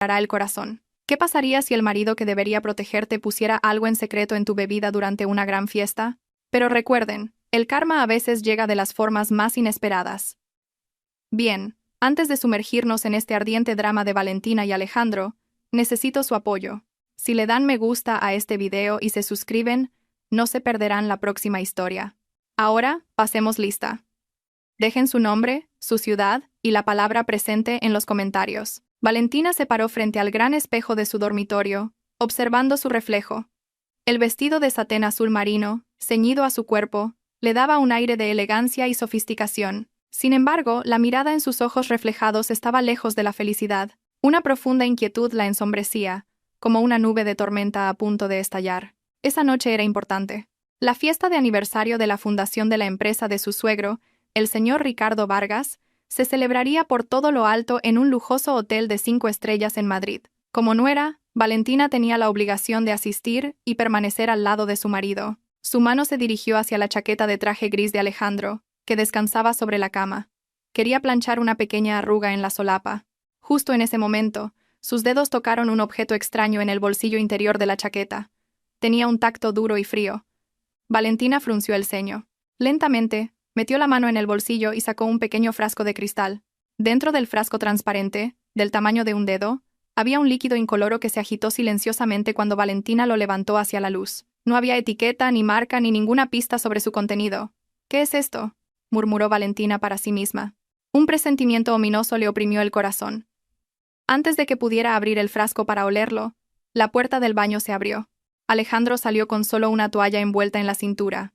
el corazón. ¿Qué pasaría si el marido que debería protegerte pusiera algo en secreto en tu bebida durante una gran fiesta? Pero recuerden, el karma a veces llega de las formas más inesperadas. Bien, antes de sumergirnos en este ardiente drama de Valentina y Alejandro, necesito su apoyo. Si le dan me gusta a este video y se suscriben, no se perderán la próxima historia. Ahora, pasemos lista. Dejen su nombre, su ciudad y la palabra presente en los comentarios. Valentina se paró frente al gran espejo de su dormitorio, observando su reflejo. El vestido de satén azul marino, ceñido a su cuerpo, le daba un aire de elegancia y sofisticación. Sin embargo, la mirada en sus ojos reflejados estaba lejos de la felicidad. Una profunda inquietud la ensombrecía, como una nube de tormenta a punto de estallar. Esa noche era importante. La fiesta de aniversario de la fundación de la empresa de su suegro, el señor Ricardo Vargas, se celebraría por todo lo alto en un lujoso hotel de 5 estrellas en Madrid. Como nuera, Valentina tenía la obligación de asistir y permanecer al lado de su marido. Su mano se dirigió hacia la chaqueta de traje gris de Alejandro, que descansaba sobre la cama. Quería planchar una pequeña arruga en la solapa. Justo en ese momento, sus dedos tocaron un objeto extraño en el bolsillo interior de la chaqueta. Tenía un tacto duro y frío. Valentina frunció el ceño. Lentamente, metió la mano en el bolsillo y sacó un pequeño frasco de cristal. Dentro del frasco transparente, del tamaño de un dedo, había un líquido incoloro que se agitó silenciosamente cuando Valentina lo levantó hacia la luz. No había etiqueta, ni marca, ni ninguna pista sobre su contenido. ¿Qué es esto?, murmuró Valentina para sí misma. Un presentimiento ominoso le oprimió el corazón. Antes de que pudiera abrir el frasco para olerlo, la puerta del baño se abrió. Alejandro salió con solo una toalla envuelta en la cintura.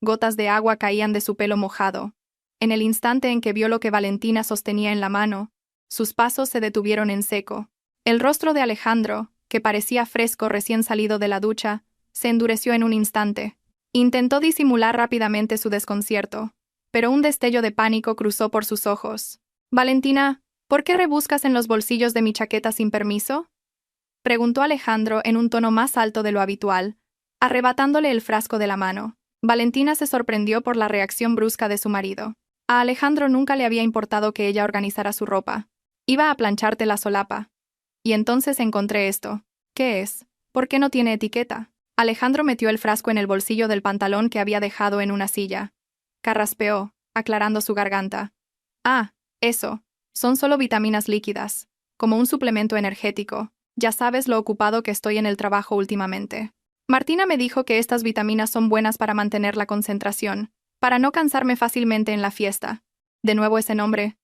Gotas de agua caían de su pelo mojado. En el instante en que vio lo que Valentina sostenía en la mano, sus pasos se detuvieron en seco. El rostro de Alejandro, que parecía fresco recién salido de la ducha, se endureció en un instante. Intentó disimular rápidamente su desconcierto, pero un destello de pánico cruzó por sus ojos. «Valentina, ¿por qué rebuscas en los bolsillos de mi chaqueta sin permiso?», preguntó Alejandro en un tono más alto de lo habitual, arrebatándole el frasco de la mano. Valentina se sorprendió por la reacción brusca de su marido. A Alejandro nunca le había importado que ella organizara su ropa. «Iba a plancharte la solapa. Y entonces encontré esto. ¿Qué es? ¿Por qué no tiene etiqueta?». Alejandro metió el frasco en el bolsillo del pantalón que había dejado en una silla. Carraspeó, aclarando su garganta. «Ah, eso. Son solo vitaminas líquidas, como un suplemento energético. Ya sabes lo ocupado que estoy en el trabajo últimamente. Martina me dijo que estas vitaminas son buenas para mantener la concentración, para no cansarme fácilmente en la fiesta». De nuevo ese nombre.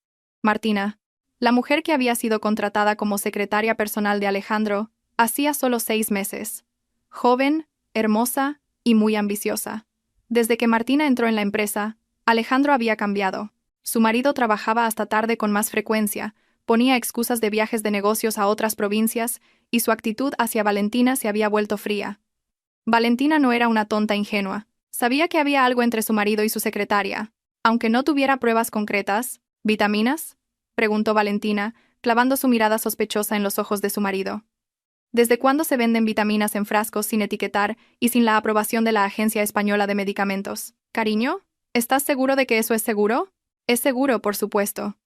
Martina, la mujer que había sido contratada como secretaria personal de Alejandro, hacía solo 6 meses. Joven, hermosa y muy ambiciosa. Desde que Martina entró en la empresa, Alejandro había cambiado. Su marido trabajaba hasta tarde con más frecuencia, ponía excusas de viajes de negocios a otras provincias, y su actitud hacia Valentina se había vuelto fría. Valentina no era una tonta ingenua. Sabía que había algo entre su marido y su secretaria. Aunque no tuviera pruebas concretas. ¿Vitaminas?, preguntó Valentina, clavando su mirada sospechosa en los ojos de su marido. ¿Desde cuándo se venden vitaminas en frascos sin etiquetar y sin la aprobación de la Agencia Española de Medicamentos? Cariño, ¿estás seguro de que eso es seguro? Es seguro, por supuesto.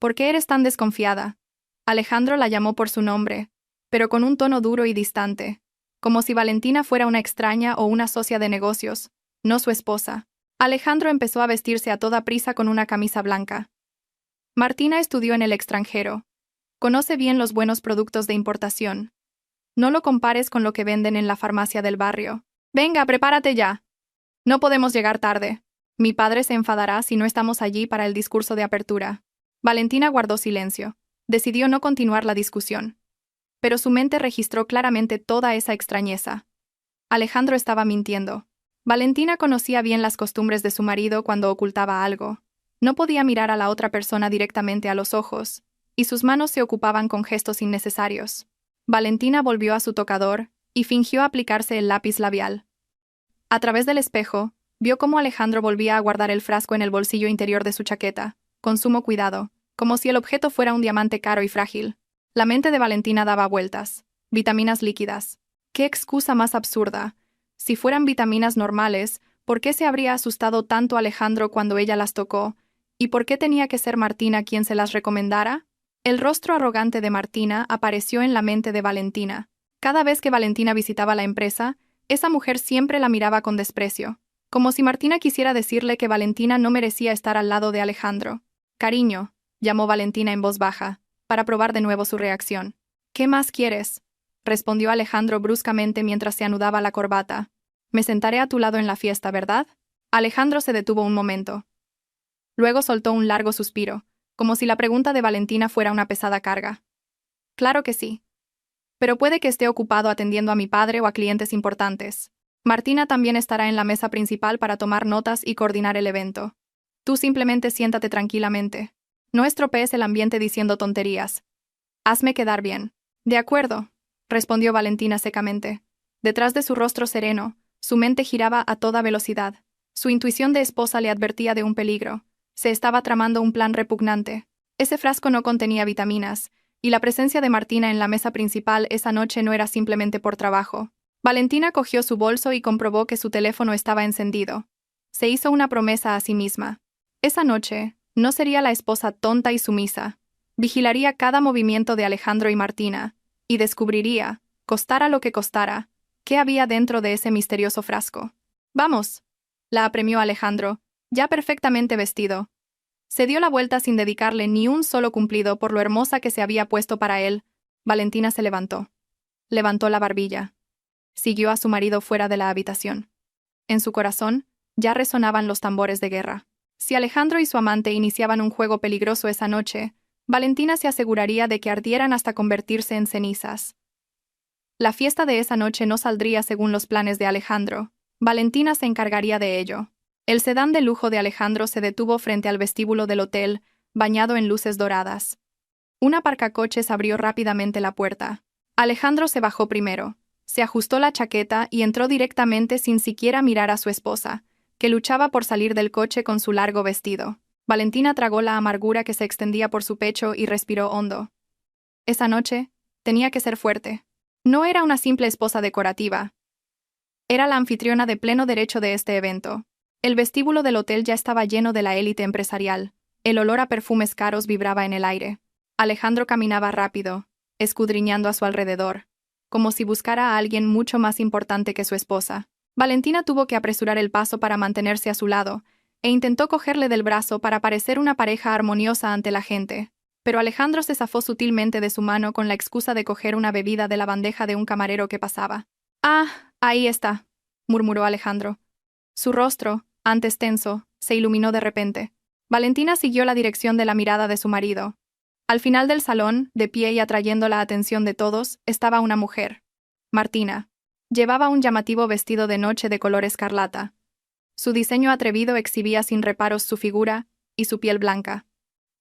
¿Por qué eres tan desconfiada? Alejandro la llamó por su nombre, pero con un tono duro y distante, como si Valentina fuera una extraña o una socia de negocios, no su esposa. Alejandro empezó a vestirse a toda prisa con una camisa blanca. Martina estudió en el extranjero. Conoce bien los buenos productos de importación. No lo compares con lo que venden en la farmacia del barrio. Venga, prepárate ya. No podemos llegar tarde. Mi padre se enfadará si no estamos allí para el discurso de apertura. Valentina guardó silencio. Decidió no continuar la discusión. Pero su mente registró claramente toda esa extrañeza. Alejandro estaba mintiendo. Valentina conocía bien las costumbres de su marido cuando ocultaba algo. No podía mirar a la otra persona directamente a los ojos, y sus manos se ocupaban con gestos innecesarios. Valentina volvió a su tocador y fingió aplicarse el lápiz labial. A través del espejo, vio cómo Alejandro volvía a guardar el frasco en el bolsillo interior de su chaqueta, con sumo cuidado, como si el objeto fuera un diamante caro y frágil. La mente de Valentina daba vueltas. Vitaminas líquidas. ¡Qué excusa más absurda! Si fueran vitaminas normales, ¿por qué se habría asustado tanto Alejandro cuando ella las tocó? ¿Y por qué tenía que ser Martina quien se las recomendara? El rostro arrogante de Martina apareció en la mente de Valentina. Cada vez que Valentina visitaba la empresa, esa mujer siempre la miraba con desprecio, como si Martina quisiera decirle que Valentina no merecía estar al lado de Alejandro. «Cariño», llamó Valentina en voz baja, para probar de nuevo su reacción. «¿Qué más quieres?», respondió Alejandro bruscamente mientras se anudaba la corbata. «Me sentaré a tu lado en la fiesta, ¿verdad?». Alejandro se detuvo un momento. Luego soltó un largo suspiro, como si la pregunta de Valentina fuera una pesada carga. «Claro que sí. Pero puede que esté ocupado atendiendo a mi padre o a clientes importantes. Martina también estará en la mesa principal para tomar notas y coordinar el evento. Tú simplemente siéntate tranquilamente. No estropees el ambiente diciendo tonterías. Hazme quedar bien». «De acuerdo», respondió Valentina secamente. Detrás de su rostro sereno, su mente giraba a toda velocidad. Su intuición de esposa le advertía de un peligro. Se estaba tramando un plan repugnante. Ese frasco no contenía vitaminas, y la presencia de Martina en la mesa principal esa noche no era simplemente por trabajo. Valentina cogió su bolso y comprobó que su teléfono estaba encendido. Se hizo una promesa a sí misma. Esa noche, no sería la esposa tonta y sumisa. Vigilaría cada movimiento de Alejandro y Martina, y descubriría, costara lo que costara, qué había dentro de ese misterioso frasco. «Vamos», la apremió Alejandro, ya perfectamente vestido. Se dio la vuelta sin dedicarle ni un solo cumplido por lo hermosa que se había puesto para él. Valentina se levantó. Levantó la barbilla. Siguió a su marido fuera de la habitación. En su corazón, ya resonaban los tambores de guerra. Si Alejandro y su amante iniciaban un juego peligroso esa noche, Valentina se aseguraría de que ardieran hasta convertirse en cenizas. La fiesta de esa noche no saldría según los planes de Alejandro. Valentina se encargaría de ello. El sedán de lujo de Alejandro se detuvo frente al vestíbulo del hotel, bañado en luces doradas. Un aparcacoches abrió rápidamente la puerta. Alejandro se bajó primero, se ajustó la chaqueta y entró directamente sin siquiera mirar a su esposa, que luchaba por salir del coche con su largo vestido. Valentina tragó la amargura que se extendía por su pecho y respiró hondo. Esa noche, tenía que ser fuerte. No era una simple esposa decorativa. Era la anfitriona de pleno derecho de este evento. El vestíbulo del hotel ya estaba lleno de la élite empresarial. El olor a perfumes caros vibraba en el aire. Alejandro caminaba rápido, escudriñando a su alrededor, como si buscara a alguien mucho más importante que su esposa. Valentina tuvo que apresurar el paso para mantenerse a su lado, e intentó cogerle del brazo para parecer una pareja armoniosa ante la gente. Pero Alejandro se zafó sutilmente de su mano con la excusa de coger una bebida de la bandeja de un camarero que pasaba. «Ah, ahí está», murmuró Alejandro. Su rostro, antes tenso, se iluminó de repente. Valentina siguió la dirección de la mirada de su marido. Al final del salón, de pie y atrayendo la atención de todos, estaba una mujer. Martina. Llevaba un llamativo vestido de noche de color escarlata. Su diseño atrevido exhibía sin reparos su figura y su piel blanca.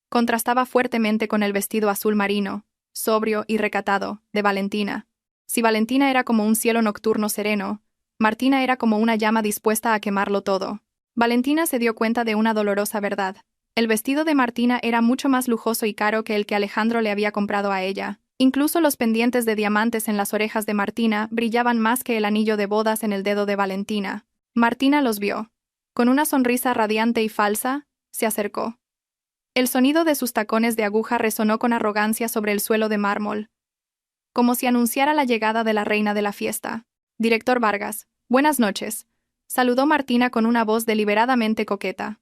Contrastaba fuertemente con el vestido azul marino, sobrio y recatado, de Valentina. Si Valentina era como un cielo nocturno sereno, Martina era como una llama dispuesta a quemarlo todo. Valentina se dio cuenta de una dolorosa verdad. El vestido de Martina era mucho más lujoso y caro que el que Alejandro le había comprado a ella. Incluso los pendientes de diamantes en las orejas de Martina brillaban más que el anillo de bodas en el dedo de Valentina. Martina los vio. Con una sonrisa radiante y falsa, se acercó. El sonido de sus tacones de aguja resonó con arrogancia sobre el suelo de mármol, como si anunciara la llegada de la reina de la fiesta. «Director Vargas, buenas noches», saludó Martina con una voz deliberadamente coqueta.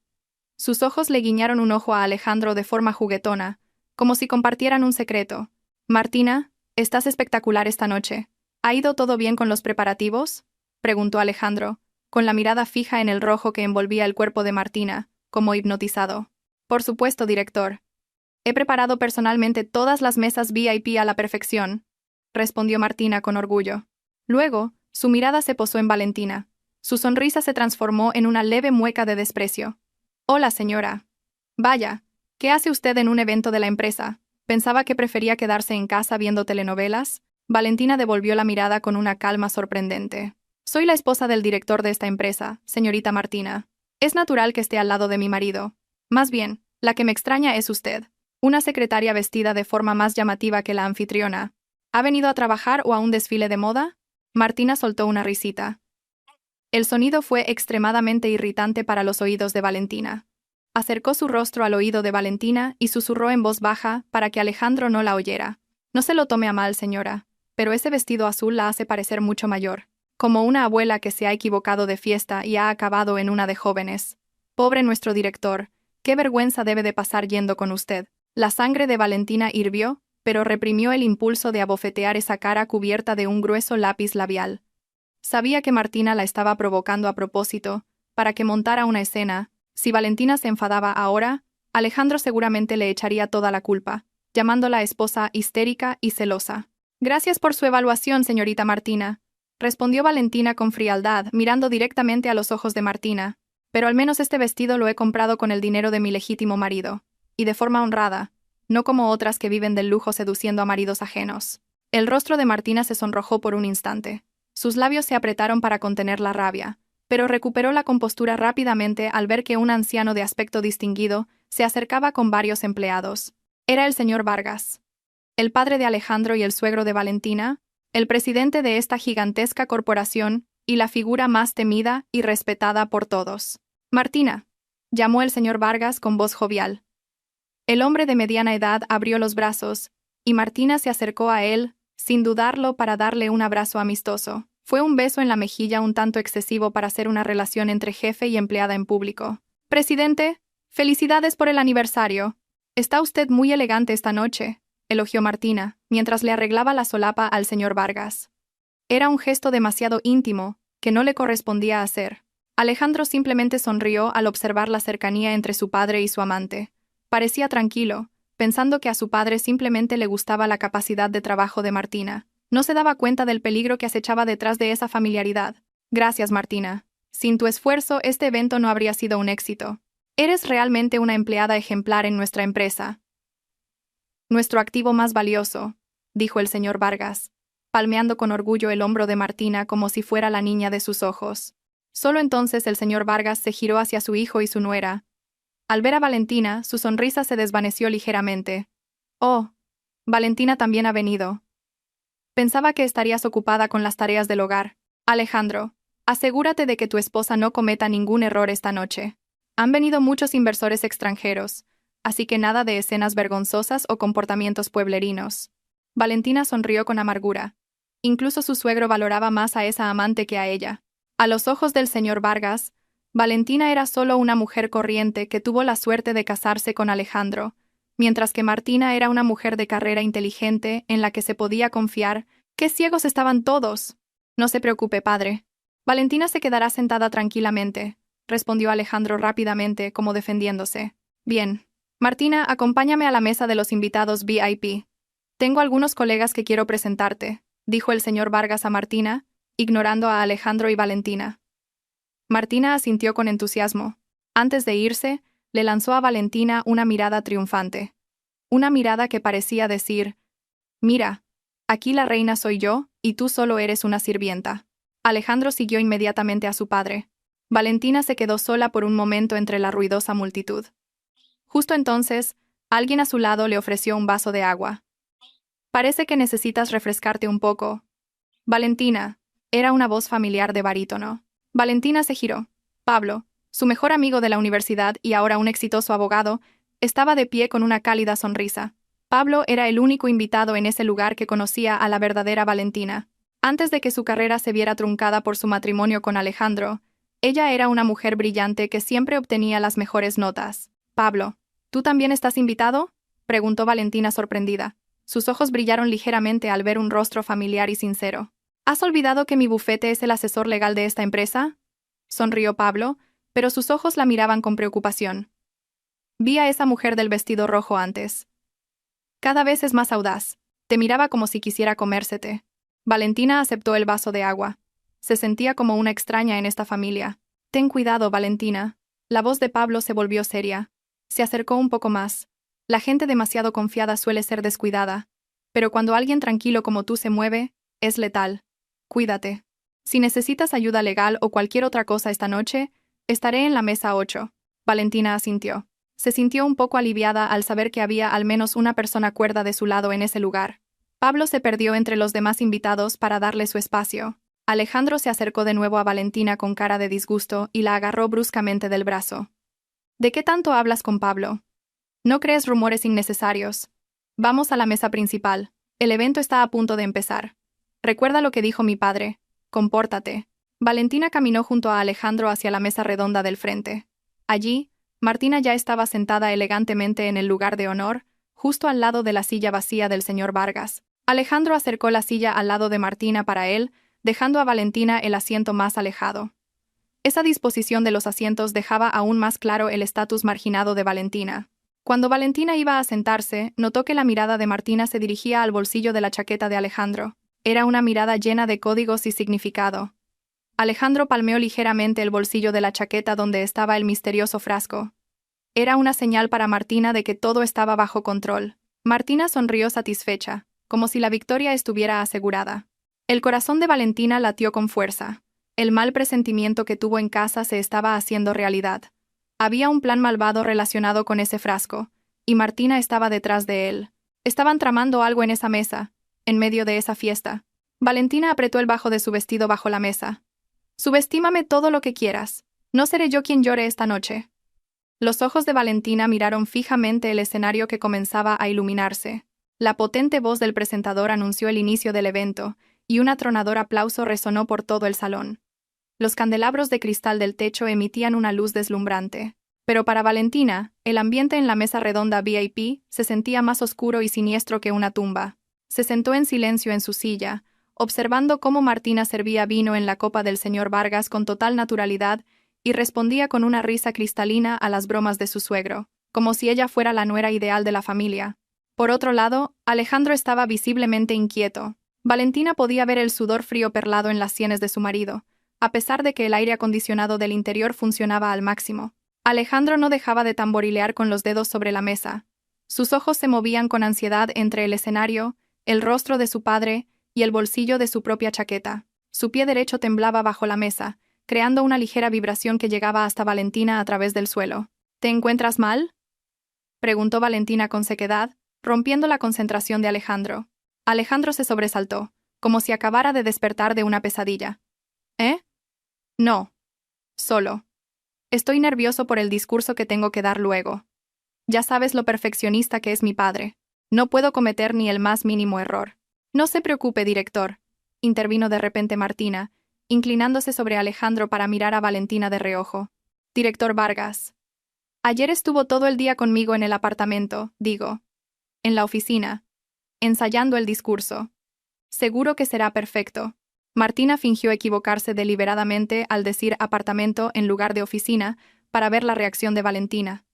Sus ojos le guiñaron un ojo a Alejandro de forma juguetona, como si compartieran un secreto. «Martina, estás espectacular esta noche. ¿Ha ido todo bien con los preparativos?», preguntó Alejandro, con la mirada fija en el rojo que envolvía el cuerpo de Martina, como hipnotizado. «Por supuesto, director. He preparado personalmente todas las mesas VIP a la perfección», respondió Martina con orgullo. Luego, su mirada se posó en Valentina. Su sonrisa se transformó en una leve mueca de desprecio. «Hola, señora. Vaya, ¿qué hace usted en un evento de la empresa? ¿Pensaba que prefería quedarse en casa viendo telenovelas?». Valentina devolvió la mirada con una calma sorprendente. «Soy la esposa del director de esta empresa, señorita Martina. Es natural que esté al lado de mi marido. Más bien, la que me extraña es usted, una secretaria vestida de forma más llamativa que la anfitriona. ¿Ha venido a trabajar o a un desfile de moda?». Martina soltó una risita. El sonido fue extremadamente irritante para los oídos de Valentina. Acercó su rostro al oído de Valentina y susurró en voz baja para que Alejandro no la oyera. No se lo tome a mal, señora, pero ese vestido azul la hace parecer mucho mayor. Como una abuela que se ha equivocado de fiesta y ha acabado en una de jóvenes. Pobre nuestro director, qué vergüenza debe de pasar yendo con usted. La sangre de Valentina hirvió, pero reprimió el impulso de abofetear esa cara cubierta de un grueso lápiz labial. Sabía que Martina la estaba provocando a propósito, para que montara una escena. Si Valentina se enfadaba ahora, Alejandro seguramente le echaría toda la culpa, llamándola esposa histérica y celosa. Gracias por su evaluación, señorita Martina, respondió Valentina con frialdad, mirando directamente a los ojos de Martina. Pero al menos este vestido lo he comprado con el dinero de mi legítimo marido, y de forma honrada, no como otras que viven del lujo seduciendo a maridos ajenos. El rostro de Martina se sonrojó por un instante. Sus labios se apretaron para contener la rabia, pero recuperó la compostura rápidamente al ver que un anciano de aspecto distinguido se acercaba con varios empleados. Era el señor Vargas, el padre de Alejandro y el suegro de Valentina, el presidente de esta gigantesca corporación y la figura más temida y respetada por todos. Martina, llamó el señor Vargas con voz jovial. El hombre de mediana edad abrió los brazos, y Martina se acercó a él, sin dudarlo, para darle un abrazo amistoso. Fue un beso en la mejilla un tanto excesivo para ser una relación entre jefe y empleada en público. Presidente, felicidades por el aniversario. Está usted muy elegante esta noche, elogió Martina, mientras le arreglaba la solapa al señor Vargas. Era un gesto demasiado íntimo, que no le correspondía hacer. Alejandro simplemente sonrió al observar la cercanía entre su padre y su amante. Parecía tranquilo, pensando que a su padre simplemente le gustaba la capacidad de trabajo de Martina. No se daba cuenta del peligro que acechaba detrás de esa familiaridad. Gracias, Martina. Sin tu esfuerzo, este evento no habría sido un éxito. Eres realmente una empleada ejemplar en nuestra empresa. Nuestro activo más valioso, dijo el señor Vargas, palmeando con orgullo el hombro de Martina como si fuera la niña de sus ojos. Solo entonces el señor Vargas se giró hacia su hijo y su nuera. Al ver a Valentina, su sonrisa se desvaneció ligeramente. «Oh, Valentina también ha venido. Pensaba que estarías ocupada con las tareas del hogar. Alejandro, asegúrate de que tu esposa no cometa ningún error esta noche. Han venido muchos inversores extranjeros, así que nada de escenas vergonzosas o comportamientos pueblerinos». Valentina sonrió con amargura. Incluso su suegro valoraba más a esa amante que a ella. A los ojos del señor Vargas, Valentina era solo una mujer corriente que tuvo la suerte de casarse con Alejandro, mientras que Martina era una mujer de carrera inteligente en la que se podía confiar. ¡Qué ciegos estaban todos! No se preocupe, padre. Valentina se quedará sentada tranquilamente, respondió Alejandro rápidamente, como defendiéndose. Bien. Martina, acompáñame a la mesa de los invitados VIP. Tengo algunos colegas que quiero presentarte, dijo el señor Vargas a Martina, ignorando a Alejandro y Valentina. Martina asintió con entusiasmo. Antes de irse, le lanzó a Valentina una mirada triunfante. Una mirada que parecía decir: «Mira, aquí la reina soy yo, y tú solo eres una sirvienta». Alejandro siguió inmediatamente a su padre. Valentina se quedó sola por un momento entre la ruidosa multitud. Justo entonces, alguien a su lado le ofreció un vaso de agua. «Parece que necesitas refrescarte un poco». «Valentina», era una voz familiar de barítono. Valentina se giró. Pablo, su mejor amigo de la universidad y ahora un exitoso abogado, estaba de pie con una cálida sonrisa. Pablo era el único invitado en ese lugar que conocía a la verdadera Valentina. Antes de que su carrera se viera truncada por su matrimonio con Alejandro, ella era una mujer brillante que siempre obtenía las mejores notas. «Pablo, ¿tú también estás invitado?», preguntó Valentina sorprendida. Sus ojos brillaron ligeramente al ver un rostro familiar y sincero. «¿Has olvidado que mi bufete es el asesor legal de esta empresa?», sonrió Pablo, pero sus ojos la miraban con preocupación. «Vi a esa mujer del vestido rojo antes. Cada vez es más audaz. Te miraba como si quisiera comérsete». Valentina aceptó el vaso de agua. Se sentía como una extraña en esta familia. «Ten cuidado, Valentina». La voz de Pablo se volvió seria. Se acercó un poco más. «La gente demasiado confiada suele ser descuidada. Pero cuando alguien tranquilo como tú se mueve, es letal. Cuídate. Si necesitas ayuda legal o cualquier otra cosa esta noche, estaré en la mesa 8. Valentina asintió. Se sintió un poco aliviada al saber que había al menos una persona cuerda de su lado en ese lugar. Pablo se perdió entre los demás invitados para darle su espacio. Alejandro se acercó de nuevo a Valentina con cara de disgusto y la agarró bruscamente del brazo. ¿De qué tanto hablas con Pablo? No crees rumores innecesarios. Vamos a la mesa principal. El evento está a punto de empezar. Recuerda lo que dijo mi padre. Compórtate. Valentina caminó junto a Alejandro hacia la mesa redonda del frente. Allí, Martina ya estaba sentada elegantemente en el lugar de honor, justo al lado de la silla vacía del señor Vargas. Alejandro acercó la silla al lado de Martina para él, dejando a Valentina el asiento más alejado. Esa disposición de los asientos dejaba aún más claro el estatus marginado de Valentina. Cuando Valentina iba a sentarse, notó que la mirada de Martina se dirigía al bolsillo de la chaqueta de Alejandro. Era una mirada llena de códigos y significado. Alejandro palmeó ligeramente el bolsillo de la chaqueta donde estaba el misterioso frasco. Era una señal para Martina de que todo estaba bajo control. Martina sonrió satisfecha, como si la victoria estuviera asegurada. El corazón de Valentina latió con fuerza. El mal presentimiento que tuvo en casa se estaba haciendo realidad. Había un plan malvado relacionado con ese frasco, y Martina estaba detrás de él. Estaban tramando algo en esa mesa, en medio de esa fiesta. Valentina apretó el bajo de su vestido bajo la mesa. Subestímame todo lo que quieras. No seré yo quien llore esta noche. Los ojos de Valentina miraron fijamente el escenario que comenzaba a iluminarse. La potente voz del presentador anunció el inicio del evento, y un atronador aplauso resonó por todo el salón. Los candelabros de cristal del techo emitían una luz deslumbrante. Pero para Valentina, el ambiente en la mesa redonda VIP se sentía más oscuro y siniestro que una tumba. Se sentó en silencio en su silla, observando cómo Martina servía vino en la copa del señor Vargas con total naturalidad y respondía con una risa cristalina a las bromas de su suegro, como si ella fuera la nuera ideal de la familia. Por otro lado, Alejandro estaba visiblemente inquieto. Valentina podía ver el sudor frío perlado en las sienes de su marido, a pesar de que el aire acondicionado del interior funcionaba al máximo. Alejandro no dejaba de tamborilear con los dedos sobre la mesa. Sus ojos se movían con ansiedad entre el escenario, el rostro de su padre y el bolsillo de su propia chaqueta. Su pie derecho temblaba bajo la mesa, creando una ligera vibración que llegaba hasta Valentina a través del suelo. ¿Te encuentras mal?, preguntó Valentina con sequedad, rompiendo la concentración de Alejandro. Alejandro se sobresaltó, como si acabara de despertar de una pesadilla. ¿Eh? No. Solo. Estoy nervioso por el discurso que tengo que dar luego. Ya sabes lo perfeccionista que es mi padre. No puedo cometer ni el más mínimo error. No se preocupe, director, intervino de repente Martina, inclinándose sobre Alejandro para mirar a Valentina de reojo. Director Vargas. Ayer estuvo todo el día conmigo en el apartamento, digo. En la oficina. Ensayando el discurso. Seguro que será perfecto. Martina fingió equivocarse deliberadamente al decir apartamento en lugar de oficina para ver la reacción de Valentina.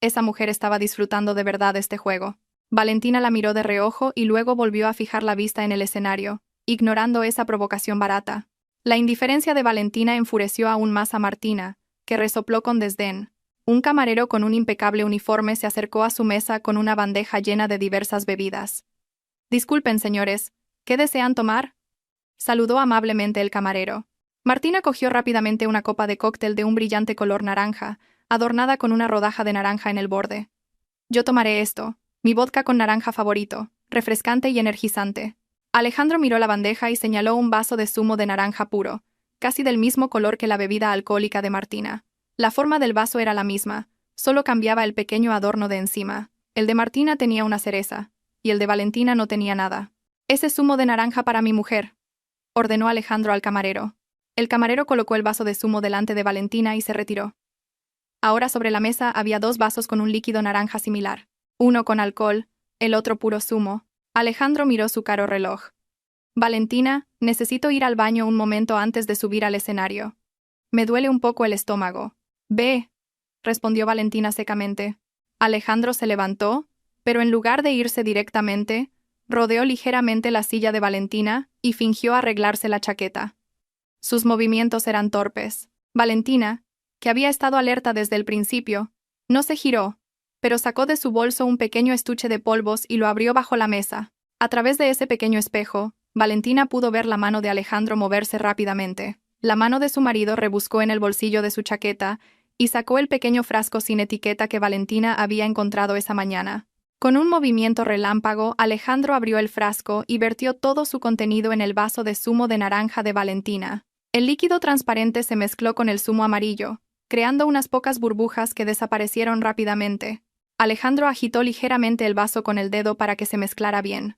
Esa mujer estaba disfrutando de verdad este juego. Valentina la miró de reojo y luego volvió a fijar la vista en el escenario, ignorando esa provocación barata. La indiferencia de Valentina enfureció aún más a Martina, que resopló con desdén. Un camarero con un impecable uniforme se acercó a su mesa con una bandeja llena de diversas bebidas. Disculpen, señores, ¿qué desean tomar?, saludó amablemente el camarero. Martina cogió rápidamente una copa de cóctel de un brillante color naranja, adornada con una rodaja de naranja en el borde. Yo tomaré esto, mi vodka con naranja favorito, refrescante y energizante. Alejandro miró la bandeja y señaló un vaso de zumo de naranja puro, casi del mismo color que la bebida alcohólica de Martina. La forma del vaso era la misma, solo cambiaba el pequeño adorno de encima. El de Martina tenía una cereza, y el de Valentina no tenía nada. Ese zumo de naranja para mi mujer, ordenó Alejandro al camarero. El camarero colocó el vaso de zumo delante de Valentina y se retiró. Ahora sobre la mesa había dos vasos con un líquido naranja similar. Uno con alcohol, el otro puro zumo. Alejandro miró su caro reloj. Valentina, necesito ir al baño un momento antes de subir al escenario. Me duele un poco el estómago. Ve, respondió Valentina secamente. Alejandro se levantó, pero en lugar de irse directamente, rodeó ligeramente la silla de Valentina y fingió arreglarse la chaqueta. Sus movimientos eran torpes. Valentina, que había estado alerta desde el principio, no se giró, pero sacó de su bolso un pequeño estuche de polvos y lo abrió bajo la mesa. A través de ese pequeño espejo, Valentina pudo ver la mano de Alejandro moverse rápidamente. La mano de su marido rebuscó en el bolsillo de su chaqueta y sacó el pequeño frasco sin etiqueta que Valentina había encontrado esa mañana. Con un movimiento relámpago, Alejandro abrió el frasco y vertió todo su contenido en el vaso de zumo de naranja de Valentina. El líquido transparente se mezcló con el zumo amarillo, creando unas pocas burbujas que desaparecieron rápidamente. Alejandro agitó ligeramente el vaso con el dedo para que se mezclara bien.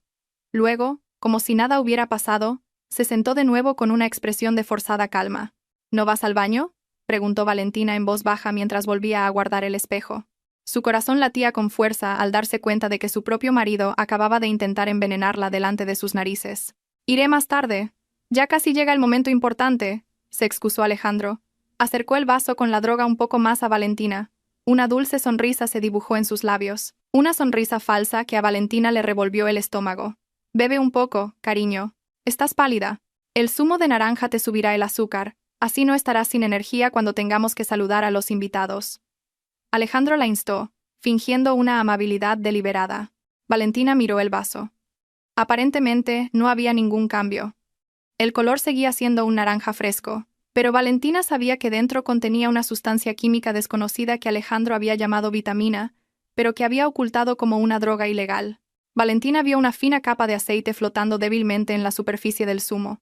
Luego, como si nada hubiera pasado, se sentó de nuevo con una expresión de forzada calma. ¿No vas al baño?, preguntó Valentina en voz baja mientras volvía a guardar el espejo. Su corazón latía con fuerza al darse cuenta de que su propio marido acababa de intentar envenenarla delante de sus narices. «Iré más tarde. Ya casi llega el momento importante», se excusó Alejandro. Acercó el vaso con la droga un poco más a Valentina. Una dulce sonrisa se dibujó en sus labios. Una sonrisa falsa que a Valentina le revolvió el estómago. «Bebe un poco, cariño. Estás pálida. El zumo de naranja te subirá el azúcar. Así no estarás sin energía cuando tengamos que saludar a los invitados». Alejandro la instó, fingiendo una amabilidad deliberada. Valentina miró el vaso. Aparentemente, no había ningún cambio. El color seguía siendo un naranja fresco, pero Valentina sabía que dentro contenía una sustancia química desconocida que Alejandro había llamado vitamina, pero que había ocultado como una droga ilegal. Valentina vio una fina capa de aceite flotando débilmente en la superficie del zumo.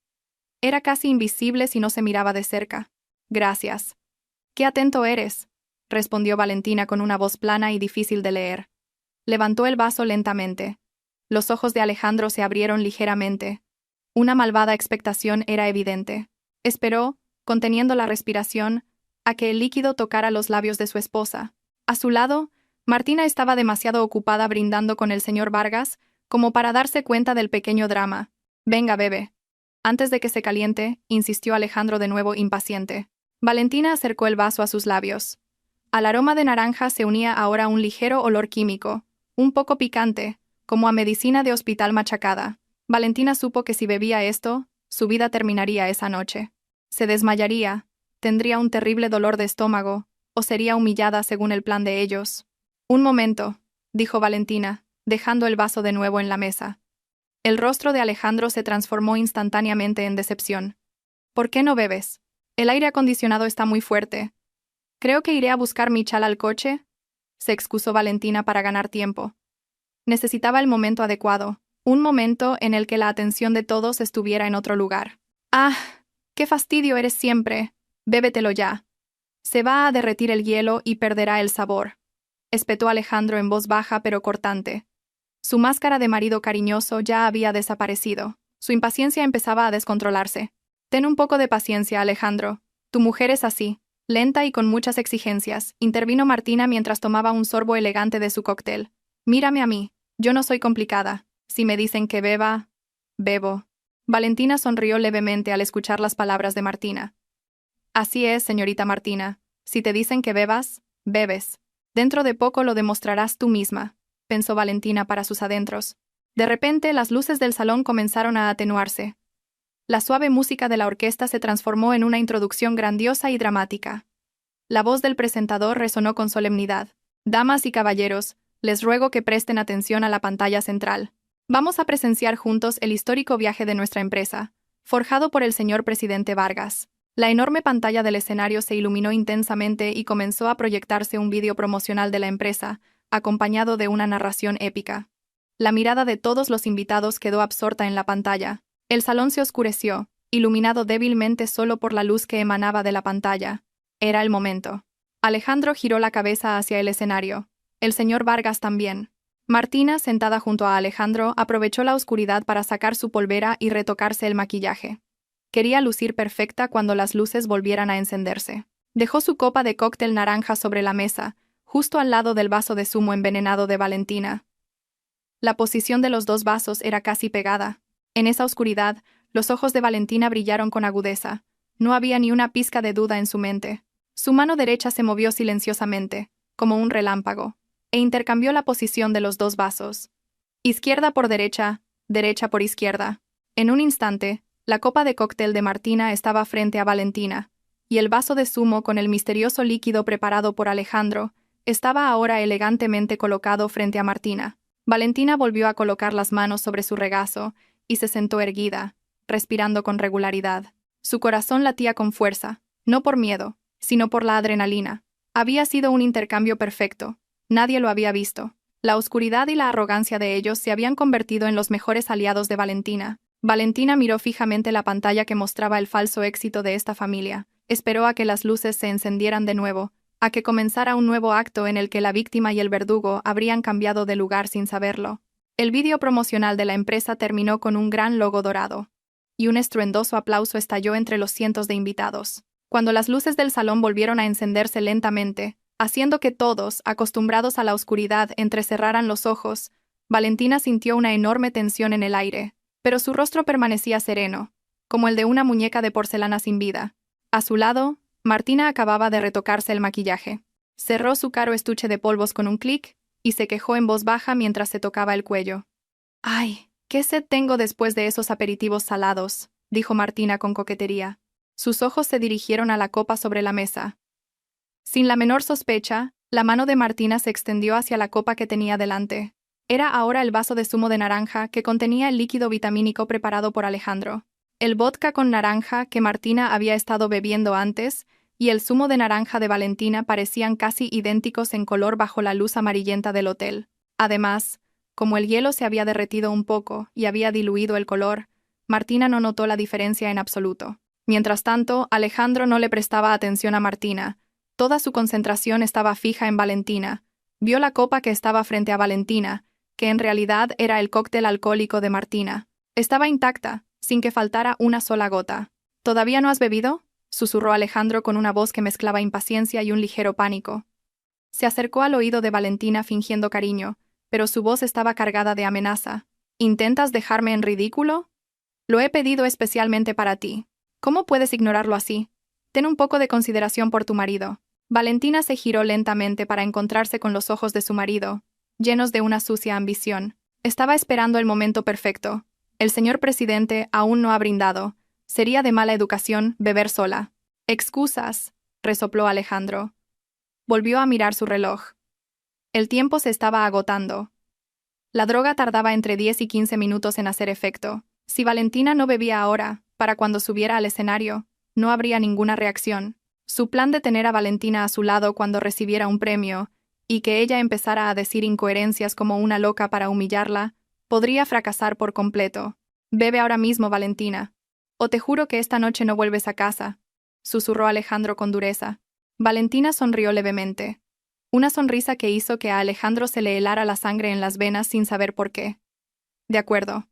Era casi invisible si no se miraba de cerca. «Gracias». «Qué atento eres», respondió Valentina con una voz plana y difícil de leer. Levantó el vaso lentamente. Los ojos de Alejandro se abrieron ligeramente. Una malvada expectación era evidente. Esperó, conteniendo la respiración, a que el líquido tocara los labios de su esposa. A su lado, Martina estaba demasiado ocupada brindando con el señor Vargas como para darse cuenta del pequeño drama. «Venga, bebe». Antes de que se caliente, insistió Alejandro de nuevo impaciente. Valentina acercó el vaso a sus labios. Al aroma de naranja se unía ahora un ligero olor químico, un poco picante, como a medicina de hospital machacada. Valentina supo que si bebía esto, su vida terminaría esa noche. Se desmayaría, tendría un terrible dolor de estómago, o sería humillada según el plan de ellos. «Un momento», dijo Valentina, dejando el vaso de nuevo en la mesa. El rostro de Alejandro se transformó instantáneamente en decepción. «¿Por qué no bebes? El aire acondicionado está muy fuerte». «Creo que iré a buscar mi chal al coche», se excusó Valentina para ganar tiempo. Necesitaba el momento adecuado, un momento en el que la atención de todos estuviera en otro lugar. «Ah, qué fastidio eres siempre. Bébetelo ya. Se va a derretir el hielo y perderá el sabor», espetó Alejandro en voz baja pero cortante. Su máscara de marido cariñoso ya había desaparecido. Su impaciencia empezaba a descontrolarse. «Ten un poco de paciencia, Alejandro. Tu mujer es así, lenta y con muchas exigencias», intervino Martina mientras tomaba un sorbo elegante de su cóctel. «Mírame a mí. Yo no soy complicada. Si me dicen que beba, bebo». Valentina sonrió levemente al escuchar las palabras de Martina. «Así es, señorita Martina. Si te dicen que bebas, bebes. Dentro de poco lo demostrarás tú misma», pensó Valentina para sus adentros. De repente, las luces del salón comenzaron a atenuarse. La suave música de la orquesta se transformó en una introducción grandiosa y dramática. La voz del presentador resonó con solemnidad. «Damas y caballeros, les ruego que presten atención a la pantalla central. Vamos a presenciar juntos el histórico viaje de nuestra empresa, forjado por el señor presidente Vargas». La enorme pantalla del escenario se iluminó intensamente y comenzó a proyectarse un vídeo promocional de la empresa, acompañado de una narración épica. La mirada de todos los invitados quedó absorta en la pantalla. El salón se oscureció, iluminado débilmente solo por la luz que emanaba de la pantalla. Era el momento. Alejandro giró la cabeza hacia el escenario. El señor Vargas también. Martina, sentada junto a Alejandro, aprovechó la oscuridad para sacar su polvera y retocarse el maquillaje. Quería lucir perfecta cuando las luces volvieran a encenderse. Dejó su copa de cóctel naranja sobre la mesa, justo al lado del vaso de zumo envenenado de Valentina. La posición de los dos vasos era casi pegada. En esa oscuridad, los ojos de Valentina brillaron con agudeza. No había ni una pizca de duda en su mente. Su mano derecha se movió silenciosamente, como un relámpago, e intercambió la posición de los dos vasos. Izquierda por derecha, derecha por izquierda. En un instante, la copa de cóctel de Martina estaba frente a Valentina, y el vaso de zumo con el misterioso líquido preparado por Alejandro estaba ahora elegantemente colocado frente a Martina. Valentina volvió a colocar las manos sobre su regazo y se sentó erguida, respirando con regularidad. Su corazón latía con fuerza, no por miedo, sino por la adrenalina. Había sido un intercambio perfecto. Nadie lo había visto. La oscuridad y la arrogancia de ellos se habían convertido en los mejores aliados de Valentina. Valentina miró fijamente la pantalla que mostraba el falso éxito de esta familia, Esperó a que las luces se encendieran de nuevo, a que comenzara un nuevo acto en el que la víctima y el verdugo habrían cambiado de lugar sin saberlo. El vídeo promocional de la empresa terminó con un gran logo dorado, y un estruendoso aplauso estalló entre los cientos de invitados. Cuando las luces del salón volvieron a encenderse lentamente, haciendo que todos, acostumbrados a la oscuridad, entrecerraran los ojos, Valentina sintió una enorme tensión en el aire, pero su rostro permanecía sereno, como el de una muñeca de porcelana sin vida. A su lado, Martina acababa de retocarse el maquillaje. Cerró su caro estuche de polvos con un clic y se quejó en voz baja mientras se tocaba el cuello. «Ay, qué sed tengo después de esos aperitivos salados», dijo Martina con coquetería. Sus ojos se dirigieron a la copa sobre la mesa. Sin la menor sospecha, la mano de Martina se extendió hacia la copa que tenía delante. Era ahora el vaso de zumo de naranja que contenía el líquido vitamínico preparado por Alejandro. El vodka con naranja que Martina había estado bebiendo antes y el zumo de naranja de Valentina parecían casi idénticos en color bajo la luz amarillenta del hotel. Además, como el hielo se había derretido un poco y había diluido el color, Martina no notó la diferencia en absoluto. Mientras tanto, Alejandro no le prestaba atención a Martina. Toda su concentración estaba fija en Valentina. Vio la copa que estaba frente a Valentina, que en realidad era el cóctel alcohólico de Martina. Estaba intacta, sin que faltara una sola gota. «¿Todavía no has bebido?», susurró Alejandro con una voz que mezclaba impaciencia y un ligero pánico. Se acercó al oído de Valentina fingiendo cariño, pero su voz estaba cargada de amenaza. «¿Intentas dejarme en ridículo? Lo he pedido especialmente para ti. ¿Cómo puedes ignorarlo así? Ten un poco de consideración por tu marido». Valentina se giró lentamente para encontrarse con los ojos de su marido, llenos de una sucia ambición. Estaba esperando el momento perfecto. El señor presidente aún no ha brindado. Sería de mala educación beber sola. «Excusas», resopló Alejandro. Volvió a mirar su reloj. El tiempo se estaba agotando. La droga tardaba entre 10 y 15 minutos en hacer efecto. Si Valentina no bebía ahora, para cuando subiera al escenario, no habría ninguna reacción. Su plan de tener a Valentina a su lado cuando recibiera un premio, y que ella empezara a decir incoherencias como una loca para humillarla, podría fracasar por completo. «Bebe ahora mismo, Valentina. O te juro que esta noche no vuelves a casa», susurró Alejandro con dureza. Valentina sonrió levemente. Una sonrisa que hizo que a Alejandro se le helara la sangre en las venas sin saber por qué. «De acuerdo.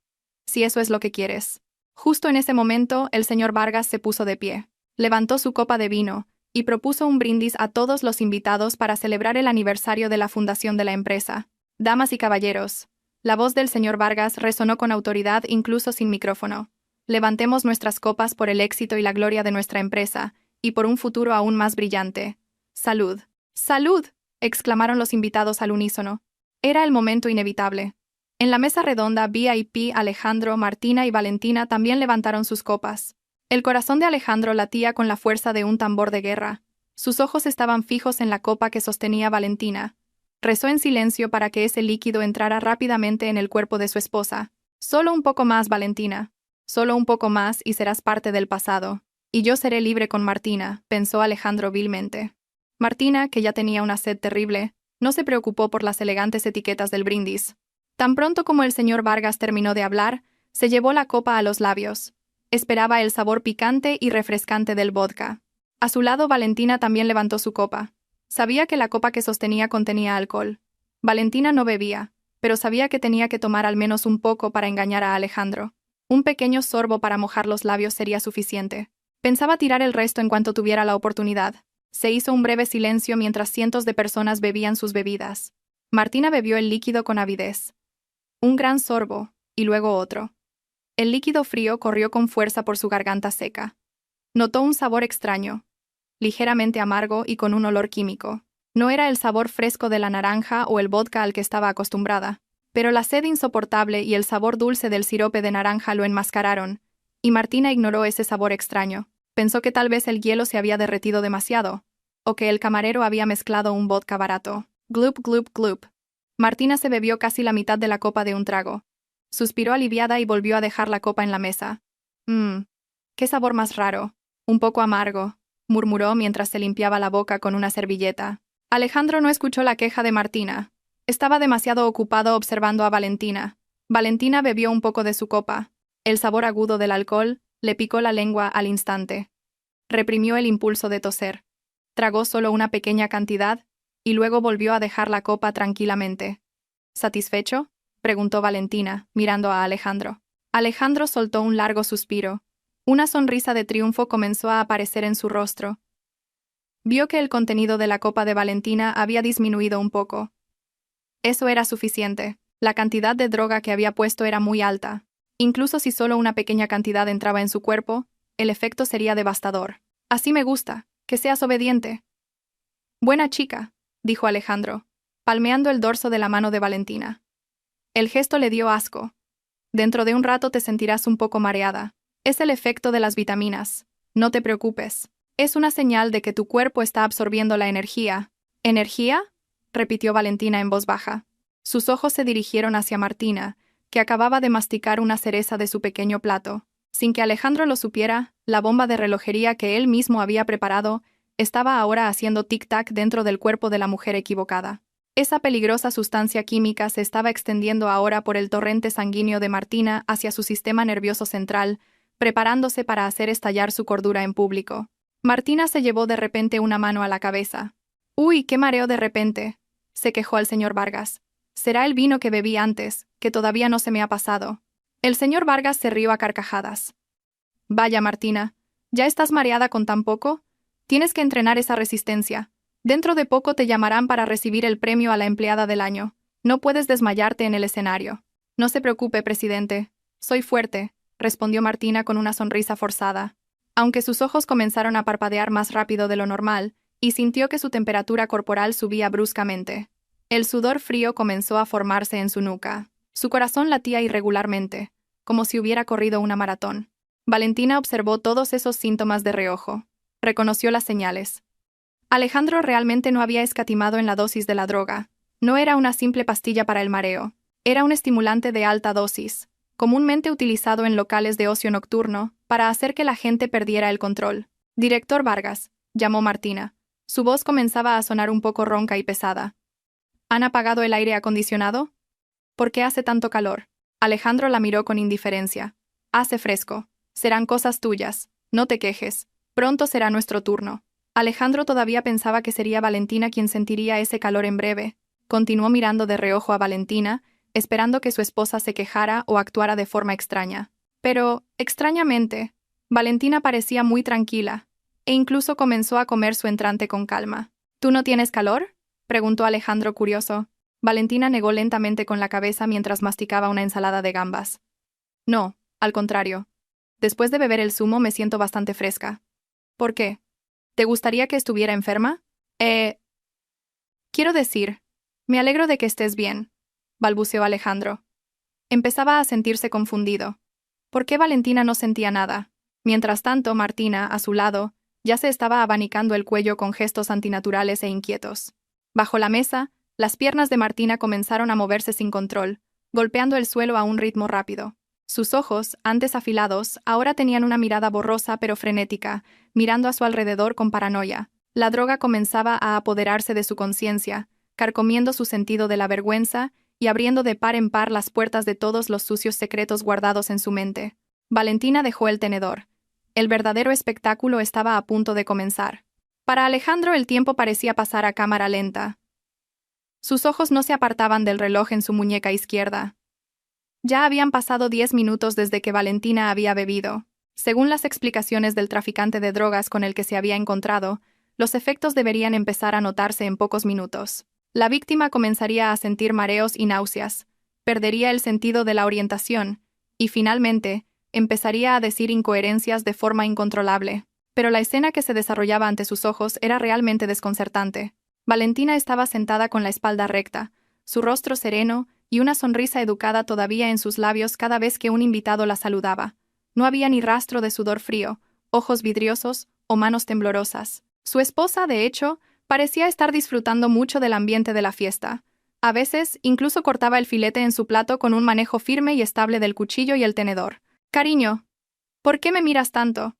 Si eso es lo que quieres». Justo en ese momento, el señor Vargas se puso de pie. Levantó su copa de vino y propuso un brindis a todos los invitados para celebrar el aniversario de la fundación de la empresa. «Damas y caballeros», la voz del señor Vargas resonó con autoridad incluso sin micrófono. «Levantemos nuestras copas por el éxito y la gloria de nuestra empresa, y por un futuro aún más brillante. ¡Salud! ¡Salud!», exclamaron los invitados al unísono. Era el momento inevitable. En la mesa redonda VIP, Alejandro, Martina y Valentina también levantaron sus copas. El corazón de Alejandro latía con la fuerza de un tambor de guerra. Sus ojos estaban fijos en la copa que sostenía Valentina. Rezó en silencio para que ese líquido entrara rápidamente en el cuerpo de su esposa. «Solo un poco más, Valentina. Solo un poco más y serás parte del pasado. Y yo seré libre con Martina», pensó Alejandro vilmente. Martina, que ya tenía una sed terrible, no se preocupó por las elegantes etiquetas del brindis. Tan pronto como el señor Vargas terminó de hablar, se llevó la copa a los labios. Esperaba el sabor picante y refrescante del vodka. A su lado, Valentina también levantó su copa. Sabía que la copa que sostenía contenía alcohol. Valentina no bebía, pero sabía que tenía que tomar al menos un poco para engañar a Alejandro. Un pequeño sorbo para mojar los labios sería suficiente. Pensaba tirar el resto en cuanto tuviera la oportunidad. Se hizo un breve silencio mientras cientos de personas bebían sus bebidas. Martina bebió el líquido con avidez. Un gran sorbo, y luego otro. El líquido frío corrió con fuerza por su garganta seca. Notó un sabor extraño, ligeramente amargo y con un olor químico. No era el sabor fresco de la naranja o el vodka al que estaba acostumbrada, pero la sed insoportable y el sabor dulce del sirope de naranja lo enmascararon, y Martina ignoró ese sabor extraño. Pensó que tal vez el hielo se había derretido demasiado, o que el camarero había mezclado un vodka barato. Glup, glup, glup. Martina se bebió casi la mitad de la copa de un trago. Suspiró aliviada y volvió a dejar la copa en la mesa. «Qué sabor más raro. Un poco amargo», murmuró mientras se limpiaba la boca con una servilleta. Alejandro no escuchó la queja de Martina. Estaba demasiado ocupado observando a Valentina. Valentina bebió un poco de su copa. El sabor agudo del alcohol le picó la lengua al instante. Reprimió el impulso de toser. Tragó solo una pequeña cantidad, y luego volvió a dejar la copa tranquilamente. ¿Satisfecho?, preguntó Valentina, mirando a Alejandro. Alejandro soltó un largo suspiro. Una sonrisa de triunfo comenzó a aparecer en su rostro. Vio que el contenido de la copa de Valentina había disminuido un poco. Eso era suficiente. La cantidad de droga que había puesto era muy alta. Incluso si solo una pequeña cantidad entraba en su cuerpo, el efecto sería devastador. Así me gusta, que seas obediente. Buena chica, dijo Alejandro, palmeando el dorso de la mano de Valentina. El gesto le dio asco. Dentro de un rato te sentirás un poco mareada. Es el efecto de las vitaminas. No te preocupes. Es una señal de que tu cuerpo está absorbiendo la energía. ¿Energía?, repitió Valentina en voz baja. Sus ojos se dirigieron hacia Martina, que acababa de masticar una cereza de su pequeño plato. Sin que Alejandro lo supiera, la bomba de relojería que él mismo había preparado estaba ahora haciendo tic-tac dentro del cuerpo de la mujer equivocada. Esa peligrosa sustancia química se estaba extendiendo ahora por el torrente sanguíneo de Martina hacia su sistema nervioso central, preparándose para hacer estallar su cordura en público. Martina se llevó de repente una mano a la cabeza. «¡Uy, qué mareo de repente!», se quejó al señor Vargas. «Será el vino que bebí antes, que todavía no se me ha pasado». El señor Vargas se rió a carcajadas. «Vaya, Martina, ¿ya estás mareada con tan poco? Tienes que entrenar esa resistencia. Dentro de poco te llamarán para recibir el premio a la empleada del año. No puedes desmayarte en el escenario». «No se preocupe, presidente. Soy fuerte», respondió Martina con una sonrisa forzada. Aunque sus ojos comenzaron a parpadear más rápido de lo normal, y sintió que su temperatura corporal subía bruscamente. El sudor frío comenzó a formarse en su nuca. Su corazón latía irregularmente, como si hubiera corrido una maratón. Valentina observó todos esos síntomas de reojo. Reconoció las señales. Alejandro realmente no había escatimado en la dosis de la droga. No era una simple pastilla para el mareo. Era un estimulante de alta dosis, comúnmente utilizado en locales de ocio nocturno, para hacer que la gente perdiera el control. «Director Vargas», llamó Martina. Su voz comenzaba a sonar un poco ronca y pesada. «¿Han apagado el aire acondicionado? ¿Por qué hace tanto calor?» Alejandro la miró con indiferencia. «Hace fresco. Serán cosas tuyas. No te quejes. Pronto será nuestro turno». Alejandro todavía pensaba que sería Valentina quien sentiría ese calor en breve. Continuó mirando de reojo a Valentina, esperando que su esposa se quejara o actuara de forma extraña. Pero, extrañamente, Valentina parecía muy tranquila, e incluso comenzó a comer su entrante con calma. «¿Tú no tienes calor?», preguntó Alejandro curioso. Valentina negó lentamente con la cabeza mientras masticaba una ensalada de gambas. «No, al contrario. Después de beber el zumo me siento bastante fresca». «¿Por qué? ¿Te gustaría que estuviera enferma?» Quiero decir, me alegro de que estés bien», balbuceó Alejandro. Empezaba a sentirse confundido. ¿Por qué Valentina no sentía nada? Mientras tanto, Martina, a su lado, ya se estaba abanicando el cuello con gestos antinaturales e inquietos. Bajo la mesa, las piernas de Martina comenzaron a moverse sin control, golpeando el suelo a un ritmo rápido. Sus ojos, antes afilados, ahora tenían una mirada borrosa pero frenética, mirando a su alrededor con paranoia. La droga comenzaba a apoderarse de su conciencia, carcomiendo su sentido de la vergüenza y abriendo de par en par las puertas de todos los sucios secretos guardados en su mente. Valentina dejó el tenedor. El verdadero espectáculo estaba a punto de comenzar. Para Alejandro el tiempo parecía pasar a cámara lenta. Sus ojos no se apartaban del reloj en su muñeca izquierda. Ya habían pasado 10 minutos desde que Valentina había bebido. Según las explicaciones del traficante de drogas con el que se había encontrado, los efectos deberían empezar a notarse en pocos minutos. La víctima comenzaría a sentir mareos y náuseas, perdería el sentido de la orientación, y finalmente, empezaría a decir incoherencias de forma incontrolable. Pero la escena que se desarrollaba ante sus ojos era realmente desconcertante. Valentina estaba sentada con la espalda recta, su rostro sereno y una sonrisa educada todavía en sus labios cada vez que un invitado la saludaba. No había ni rastro de sudor frío, ojos vidriosos o manos temblorosas. Su esposa, de hecho, parecía estar disfrutando mucho del ambiente de la fiesta. A veces, incluso cortaba el filete en su plato con un manejo firme y estable del cuchillo y el tenedor. «Cariño, ¿por qué me miras tanto?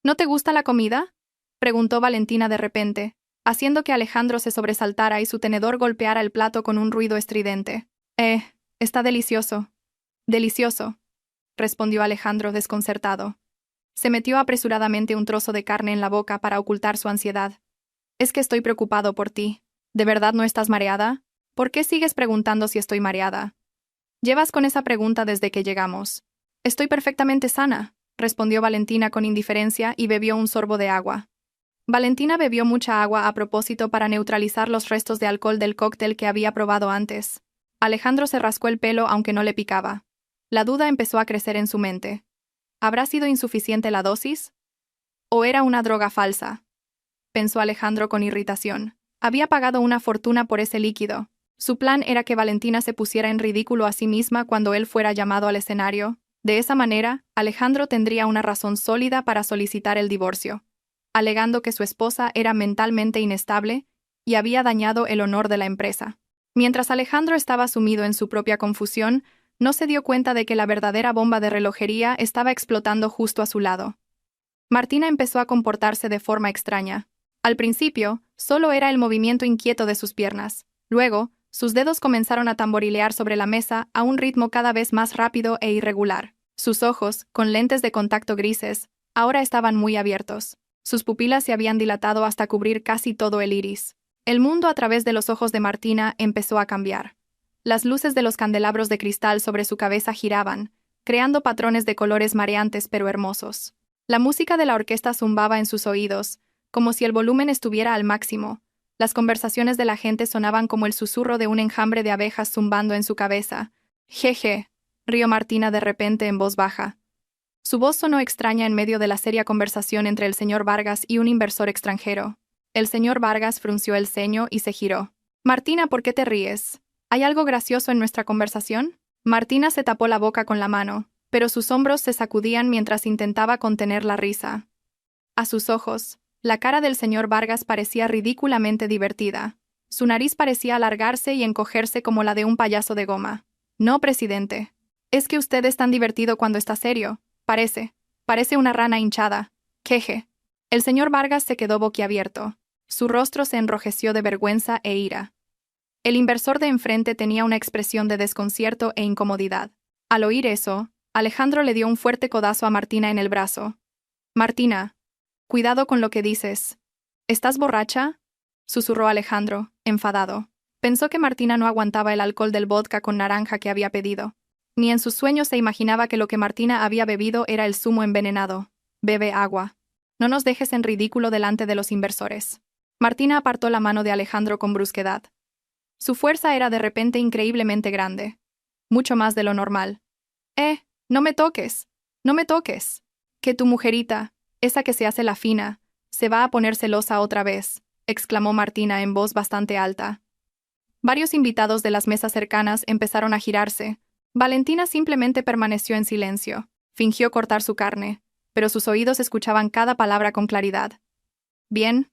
¿No te gusta la comida?», preguntó Valentina de repente, haciendo que Alejandro se sobresaltara y su tenedor golpeara el plato con un ruido estridente. Está delicioso. Delicioso», respondió Alejandro desconcertado. Se metió apresuradamente un trozo de carne en la boca para ocultar su ansiedad. Es que estoy preocupado por ti. ¿De verdad no estás mareada? ¿Por qué sigues preguntando si estoy mareada? Llevas con esa pregunta desde que llegamos. Estoy perfectamente sana, respondió Valentina con indiferencia y bebió un sorbo de agua. Valentina bebió mucha agua a propósito para neutralizar los restos de alcohol del cóctel que había probado antes. Alejandro se rascó el pelo aunque no le picaba. La duda empezó a crecer en su mente. ¿Habrá sido insuficiente la dosis? ¿O era una droga falsa? Pensó Alejandro con irritación. Había pagado una fortuna por ese líquido. Su plan era que Valentina se pusiera en ridículo a sí misma cuando él fuera llamado al escenario. De esa manera, Alejandro tendría una razón sólida para solicitar el divorcio, alegando que su esposa era mentalmente inestable y había dañado el honor de la empresa. Mientras Alejandro estaba sumido en su propia confusión, no se dio cuenta de que la verdadera bomba de relojería estaba explotando justo a su lado. Martina empezó a comportarse de forma extraña. Al principio, solo era el movimiento inquieto de sus piernas. Luego, sus dedos comenzaron a tamborilear sobre la mesa a un ritmo cada vez más rápido e irregular. Sus ojos, con lentes de contacto grises, ahora estaban muy abiertos. Sus pupilas se habían dilatado hasta cubrir casi todo el iris. El mundo a través de los ojos de Martina empezó a cambiar. Las luces de los candelabros de cristal sobre su cabeza giraban, creando patrones de colores mareantes pero hermosos. La música de la orquesta zumbaba en sus oídos, como si el volumen estuviera al máximo. Las conversaciones de la gente sonaban como el susurro de un enjambre de abejas zumbando en su cabeza. Jeje, rió Martina de repente en voz baja. Su voz sonó extraña en medio de la seria conversación entre el señor Vargas y un inversor extranjero. El señor Vargas frunció el ceño y se giró. Martina, ¿por qué te ríes? ¿Hay algo gracioso en nuestra conversación? Martina se tapó la boca con la mano, pero sus hombros se sacudían mientras intentaba contener la risa. A sus ojos, la cara del señor Vargas parecía ridículamente divertida. Su nariz parecía alargarse y encogerse como la de un payaso de goma. No, presidente. Es que usted es tan divertido cuando está serio. Parece una rana hinchada. Queje. El señor Vargas se quedó boquiabierto. Su rostro se enrojeció de vergüenza e ira. El inversor de enfrente tenía una expresión de desconcierto e incomodidad. Al oír eso, Alejandro le dio un fuerte codazo a Martina en el brazo. Martina, cuidado con lo que dices. ¿Estás borracha? Susurró Alejandro, enfadado. Pensó que Martina no aguantaba el alcohol del vodka con naranja que había pedido. Ni en sus sueños se imaginaba que lo que Martina había bebido era el zumo envenenado. Bebe agua. No nos dejes en ridículo delante de los inversores. Martina apartó la mano de Alejandro con brusquedad. Su fuerza era de repente increíblemente grande. Mucho más de lo normal. No me toques. No me toques. Que tu mujerita, esa que se hace la fina, se va a poner celosa otra vez, exclamó Martina en voz bastante alta. Varios invitados de las mesas cercanas empezaron a girarse. Valentina simplemente permaneció en silencio. Fingió cortar su carne, pero sus oídos escuchaban cada palabra con claridad. Bien.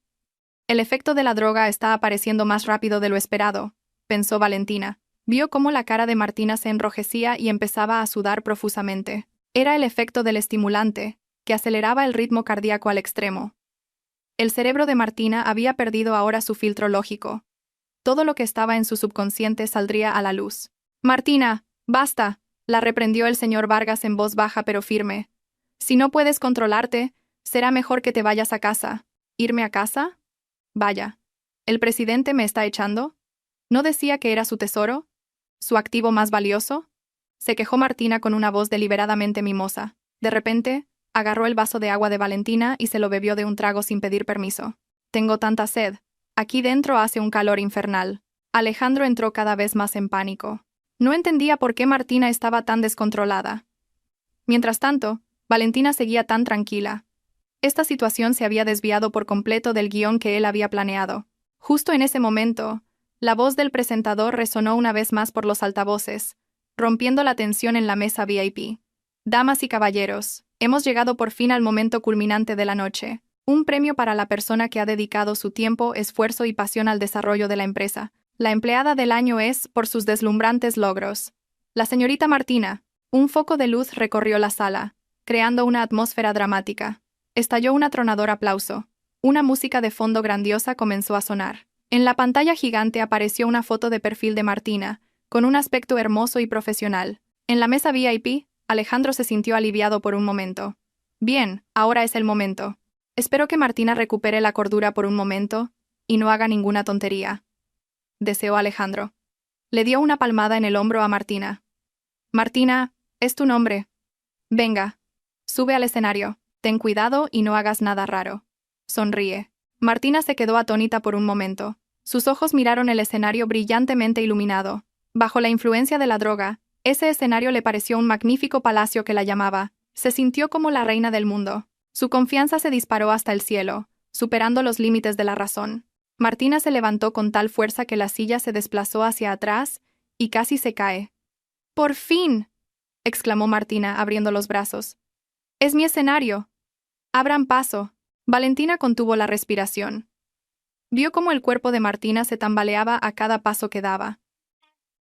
El efecto de la droga está apareciendo más rápido de lo esperado, pensó Valentina. Vio cómo la cara de Martina se enrojecía y empezaba a sudar profusamente. Era el efecto del estimulante, que aceleraba el ritmo cardíaco al extremo. El cerebro de Martina había perdido ahora su filtro lógico. Todo lo que estaba en su subconsciente saldría a la luz. «Martina, basta», la reprendió el señor Vargas en voz baja pero firme. «Si no puedes controlarte, será mejor que te vayas a casa». ¿Irme a casa? Vaya. ¿El presidente me está echando? ¿No decía que era su tesoro? ¿Su activo más valioso? Se quejó Martina con una voz deliberadamente mimosa. De repente, agarró el vaso de agua de Valentina y se lo bebió de un trago sin pedir permiso. «Tengo tanta sed. Aquí dentro hace un calor infernal». Alejandro entró cada vez más en pánico. No entendía por qué Martina estaba tan descontrolada. Mientras tanto, Valentina seguía tan tranquila. Esta situación se había desviado por completo del guión que él había planeado. Justo en ese momento, la voz del presentador resonó una vez más por los altavoces, rompiendo la tensión en la mesa VIP. «Damas y caballeros, hemos llegado por fin al momento culminante de la noche. Un premio para la persona que ha dedicado su tiempo, esfuerzo y pasión al desarrollo de la empresa. La empleada del año es, por sus deslumbrantes logros, la señorita Martina». Un foco de luz recorrió la sala, creando una atmósfera dramática. Estalló un atronador aplauso. Una música de fondo grandiosa comenzó a sonar. En la pantalla gigante apareció una foto de perfil de Martina, con un aspecto hermoso y profesional. En la mesa VIP, Alejandro se sintió aliviado por un momento. Bien, ahora es el momento. Espero que Martina recupere la cordura por un momento y no haga ninguna tontería, deseó Alejandro. Le dio una palmada en el hombro a Martina. Martina, es tu nombre. Venga, sube al escenario. Ten cuidado y no hagas nada raro. Sonríe. Martina se quedó atónita por un momento. Sus ojos miraron el escenario brillantemente iluminado. Bajo la influencia de la droga, ese escenario le pareció un magnífico palacio que la llamaba. Se sintió como la reina del mundo. Su confianza se disparó hasta el cielo, superando los límites de la razón. Martina se levantó con tal fuerza que la silla se desplazó hacia atrás y casi se cae. ¡Por fin!, exclamó Martina, abriendo los brazos. ¡Es mi escenario! Abran paso. Valentina contuvo la respiración. Vio cómo el cuerpo de Martina se tambaleaba a cada paso que daba.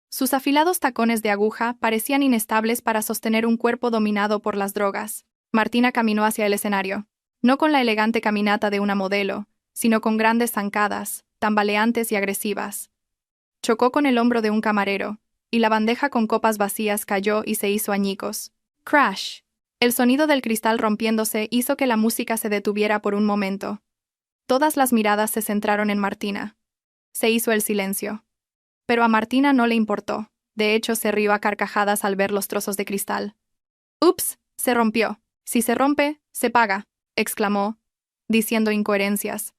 Sus afilados tacones de aguja parecían inestables para sostener un cuerpo dominado por las drogas. Martina caminó hacia el escenario, no con la elegante caminata de una modelo, sino con grandes zancadas, tambaleantes y agresivas. Chocó con el hombro de un camarero, y la bandeja con copas vacías cayó y se hizo añicos. ¡Crash! El sonido del cristal rompiéndose hizo que la música se detuviera por un momento. Todas las miradas se centraron en Martina. Se hizo el silencio. Pero a Martina no le importó. De hecho, se rió a carcajadas al ver los trozos de cristal. «¡Ups! Se rompió. Si se rompe, se paga», exclamó, diciendo incoherencias.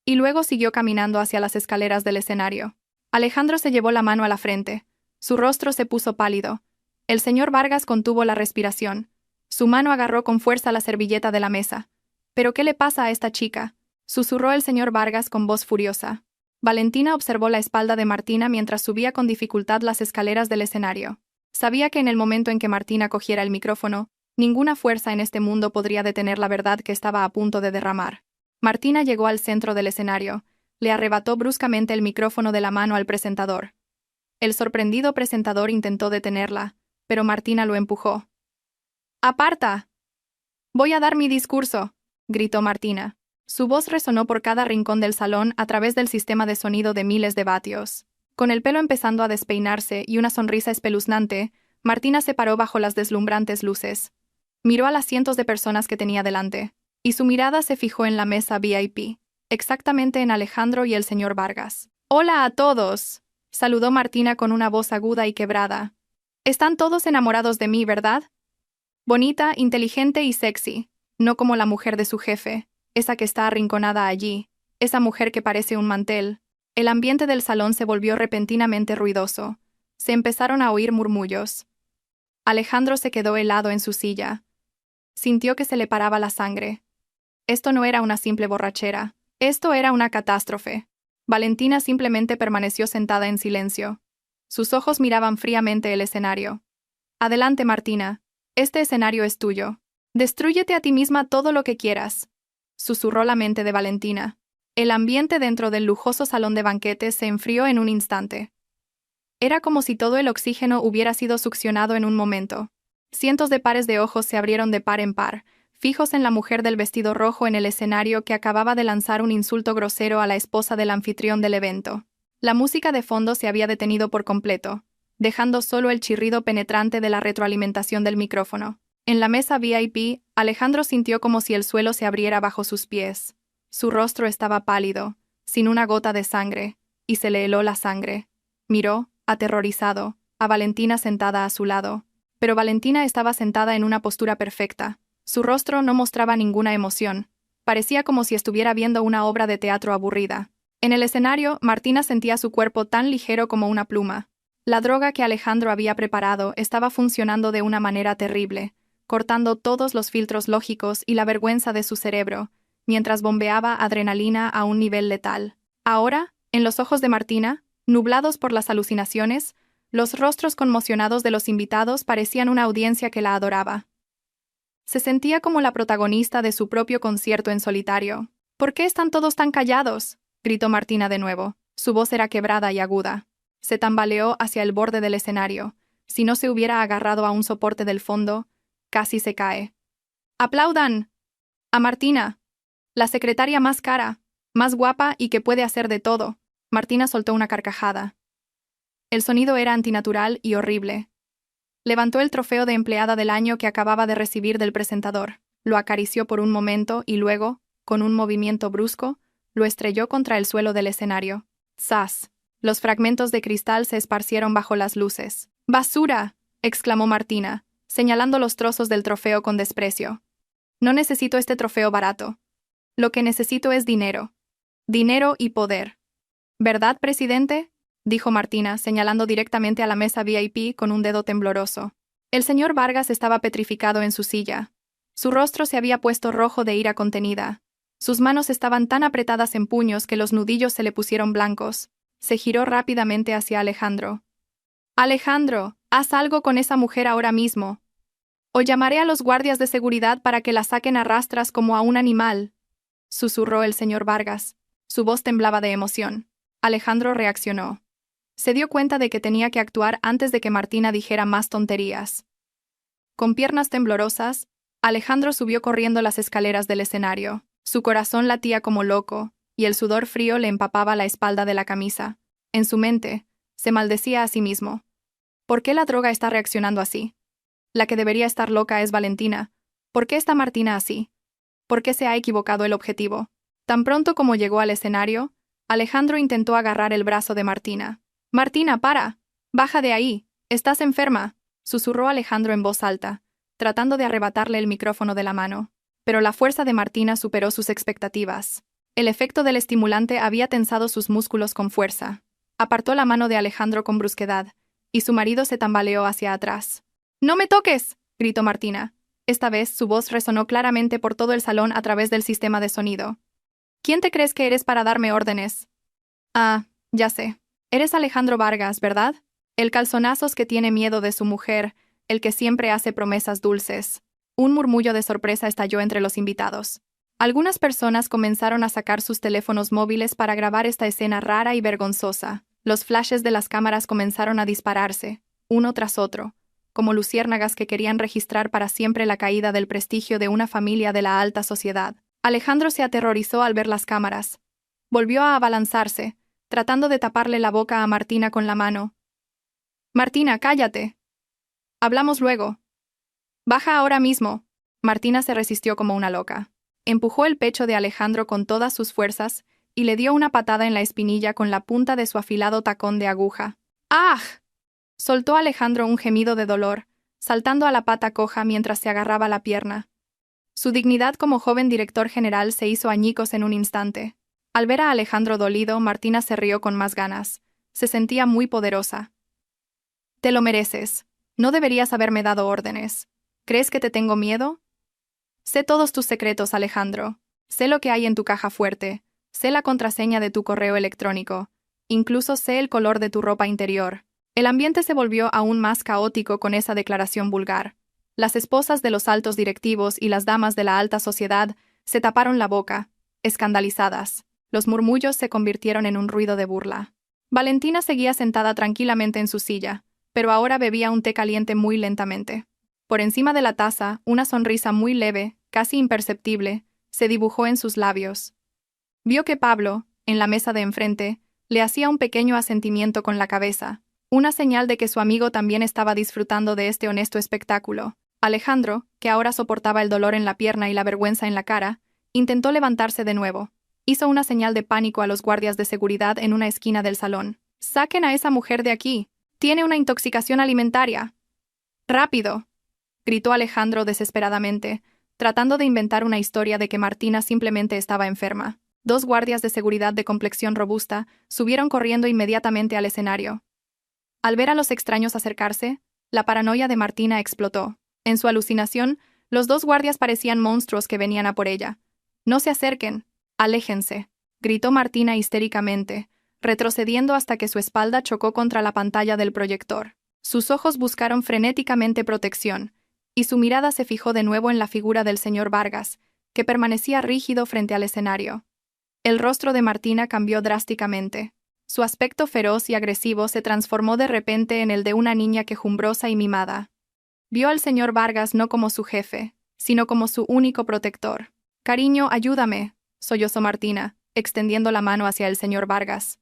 Y luego siguió caminando hacia las escaleras del escenario. Alejandro se llevó la mano a la frente. Su rostro se puso pálido. El señor Vargas contuvo la respiración. Su mano agarró con fuerza la servilleta de la mesa. «¿Pero qué le pasa a esta chica?», susurró el señor Vargas con voz furiosa. Valentina observó la espalda de Martina mientras subía con dificultad las escaleras del escenario. Sabía que en el momento en que Martina cogiera el micrófono, ninguna fuerza en este mundo podría detener la verdad que estaba a punto de derramar. Martina llegó al centro del escenario. Le arrebató bruscamente el micrófono de la mano al presentador. El sorprendido presentador intentó detenerla, pero Martina lo empujó. «¡Aparta! Voy a dar mi discurso», gritó Martina. Su voz resonó por cada rincón del salón a través del sistema de sonido de miles de vatios. Con el pelo empezando a despeinarse y una sonrisa espeluznante, Martina se paró bajo las deslumbrantes luces. Miró a las cientos de personas que tenía delante, y su mirada se fijó en la mesa VIP, exactamente en Alejandro y el señor Vargas. «¡Hola a todos!», saludó Martina con una voz aguda y quebrada. «Están todos enamorados de mí, ¿verdad? Bonita, inteligente y sexy, no como la mujer de su jefe, esa que está arrinconada allí, esa mujer que parece un mantel». El ambiente del salón se volvió repentinamente ruidoso. Se empezaron a oír murmullos. Alejandro se quedó helado en su silla. Sintió que se le paraba la sangre. Esto no era una simple borrachera. Esto era una catástrofe. Valentina simplemente permaneció sentada en silencio. Sus ojos miraban fríamente el escenario. «Adelante, Martina. Este escenario es tuyo. Destrúyete a ti misma todo lo que quieras», susurró la mente de Valentina. El ambiente dentro del lujoso salón de banquetes se enfrió en un instante. Era como si todo el oxígeno hubiera sido succionado en un momento. Cientos de pares de ojos se abrieron de par en par, fijos en la mujer del vestido rojo en el escenario que acababa de lanzar un insulto grosero a la esposa del anfitrión del evento. La música de fondo se había detenido por completo, dejando solo el chirrido penetrante de la retroalimentación del micrófono. En la mesa VIP, Alejandro sintió como si el suelo se abriera bajo sus pies. Su rostro estaba pálido, sin una gota de sangre, y se le heló la sangre. Miró, aterrorizado, a Valentina sentada a su lado. Pero Valentina estaba sentada en una postura perfecta. Su rostro no mostraba ninguna emoción. Parecía como si estuviera viendo una obra de teatro aburrida. En el escenario, Martina sentía su cuerpo tan ligero como una pluma. La droga que Alejandro había preparado estaba funcionando de una manera terrible, cortando todos los filtros lógicos y la vergüenza de su cerebro, mientras bombeaba adrenalina a un nivel letal. Ahora, en los ojos de Martina, nublados por las alucinaciones, los rostros conmocionados de los invitados parecían una audiencia que la adoraba. Se sentía como la protagonista de su propio concierto en solitario. «¿Por qué están todos tan callados?», gritó Martina de nuevo. Su voz era quebrada y aguda. Se tambaleó hacia el borde del escenario. Si no se hubiera agarrado a un soporte del fondo, casi se cae. «¡Aplaudan! A Martina, la secretaria más cara, más guapa y que puede hacer de todo». Martina soltó una carcajada. El sonido era antinatural y horrible. Levantó el trofeo de empleada del año que acababa de recibir del presentador. lo acarició por un momento y luego, con un movimiento brusco, lo estrelló contra el suelo del escenario. ¡Zas! Los fragmentos de cristal se esparcieron bajo las luces. ¡Basura!, exclamó Martina, señalando los trozos del trofeo con desprecio. No necesito este trofeo barato. Lo que necesito es dinero. Dinero y poder. ¿Verdad, presidente?, dijo Martina, señalando directamente a la mesa VIP con un dedo tembloroso. El señor Vargas estaba petrificado en su silla. Su rostro se había puesto rojo de ira contenida. Sus manos estaban tan apretadas en puños que los nudillos se le pusieron blancos. Se giró rápidamente hacia Alejandro. «Alejandro, haz algo con esa mujer ahora mismo. O llamaré a los guardias de seguridad para que la saquen a rastras como a un animal», susurró el señor Vargas. Su voz temblaba de emoción. Alejandro reaccionó. Se dio cuenta de que tenía que actuar antes de que Martina dijera más tonterías. Con piernas temblorosas, Alejandro subió corriendo las escaleras del escenario. Su corazón latía como loco, y el sudor frío le empapaba la espalda de la camisa. En su mente, se maldecía a sí mismo. ¿Por qué la droga está reaccionando así? La que debería estar loca es Valentina. ¿Por qué está Martina así? ¿Por qué se ha equivocado el objetivo? Tan pronto como llegó al escenario, Alejandro intentó agarrar el brazo de Martina. «Martina, para. Baja de ahí. Estás enferma», susurró Alejandro en voz alta, tratando de arrebatarle el micrófono de la mano. Pero la fuerza de Martina superó sus expectativas. El efecto del estimulante había tensado sus músculos con fuerza. Apartó la mano de Alejandro con brusquedad, y su marido se tambaleó hacia atrás. «¡No me toques!», gritó Martina. Esta vez su voz resonó claramente por todo el salón a través del sistema de sonido. «¿Quién te crees que eres para darme órdenes?» «Ah, ya sé. Eres Alejandro Vargas, ¿verdad? El calzonazos que tiene miedo de su mujer, el que siempre hace promesas dulces». Un murmullo de sorpresa estalló entre los invitados. Algunas personas comenzaron a sacar sus teléfonos móviles para grabar esta escena rara y vergonzosa. Los flashes de las cámaras comenzaron a dispararse, uno tras otro, como luciérnagas que querían registrar para siempre la caída del prestigio de una familia de la alta sociedad. Alejandro se aterrorizó al ver las cámaras. Volvió a abalanzarse, tratando de taparle la boca a Martina con la mano. «Martina, cállate. Hablamos luego. Baja ahora mismo». Martina se resistió como una loca. Empujó el pecho de Alejandro con todas sus fuerzas y le dio una patada en la espinilla con la punta de su afilado tacón de aguja. «¡Ah!», soltó Alejandro un gemido de dolor, saltando a la pata coja mientras se agarraba la pierna. Su dignidad como joven director general se hizo añicos en un instante. Al ver a Alejandro dolido, Martina se rió con más ganas. Se sentía muy poderosa. «Te lo mereces. No deberías haberme dado órdenes. ¿Crees que te tengo miedo? Sé todos tus secretos, Alejandro. Sé lo que hay en tu caja fuerte. Sé la contraseña de tu correo electrónico. Incluso sé el color de tu ropa interior». El ambiente se volvió aún más caótico con esa declaración vulgar. Las esposas de los altos directivos y las damas de la alta sociedad se taparon la boca, escandalizadas. Los murmullos se convirtieron en un ruido de burla. Valentina seguía sentada tranquilamente en su silla, pero ahora bebía un té caliente muy lentamente. Por encima de la taza, una sonrisa muy leve, casi imperceptible, se dibujó en sus labios. Vio que Pablo, en la mesa de enfrente, le hacía un pequeño asentimiento con la cabeza, una señal de que su amigo también estaba disfrutando de este honesto espectáculo. Alejandro, que ahora soportaba el dolor en la pierna y la vergüenza en la cara, intentó levantarse de nuevo. Hizo una señal de pánico a los guardias de seguridad en una esquina del salón. «¡Saquen a esa mujer de aquí! Tiene una intoxicación alimentaria». «¡Rápido!», gritó Alejandro desesperadamente, tratando de inventar una historia de que Martina simplemente estaba enferma. Dos guardias de seguridad de complexión robusta subieron corriendo inmediatamente al escenario. Al ver a los extraños acercarse, la paranoia de Martina explotó. En su alucinación, los dos guardias parecían monstruos que venían a por ella. «No se acerquen, aléjense», gritó Martina histéricamente, retrocediendo hasta que su espalda chocó contra la pantalla del proyector. Sus ojos buscaron frenéticamente protección, y su mirada se fijó de nuevo en la figura del señor Vargas, que permanecía rígido frente al escenario. El rostro de Martina cambió drásticamente. Su aspecto feroz y agresivo se transformó de repente en el de una niña quejumbrosa y mimada. Vio al señor Vargas no como su jefe, sino como su único protector. «Cariño, ayúdame», sollozó Martina, extendiendo la mano hacia el señor Vargas.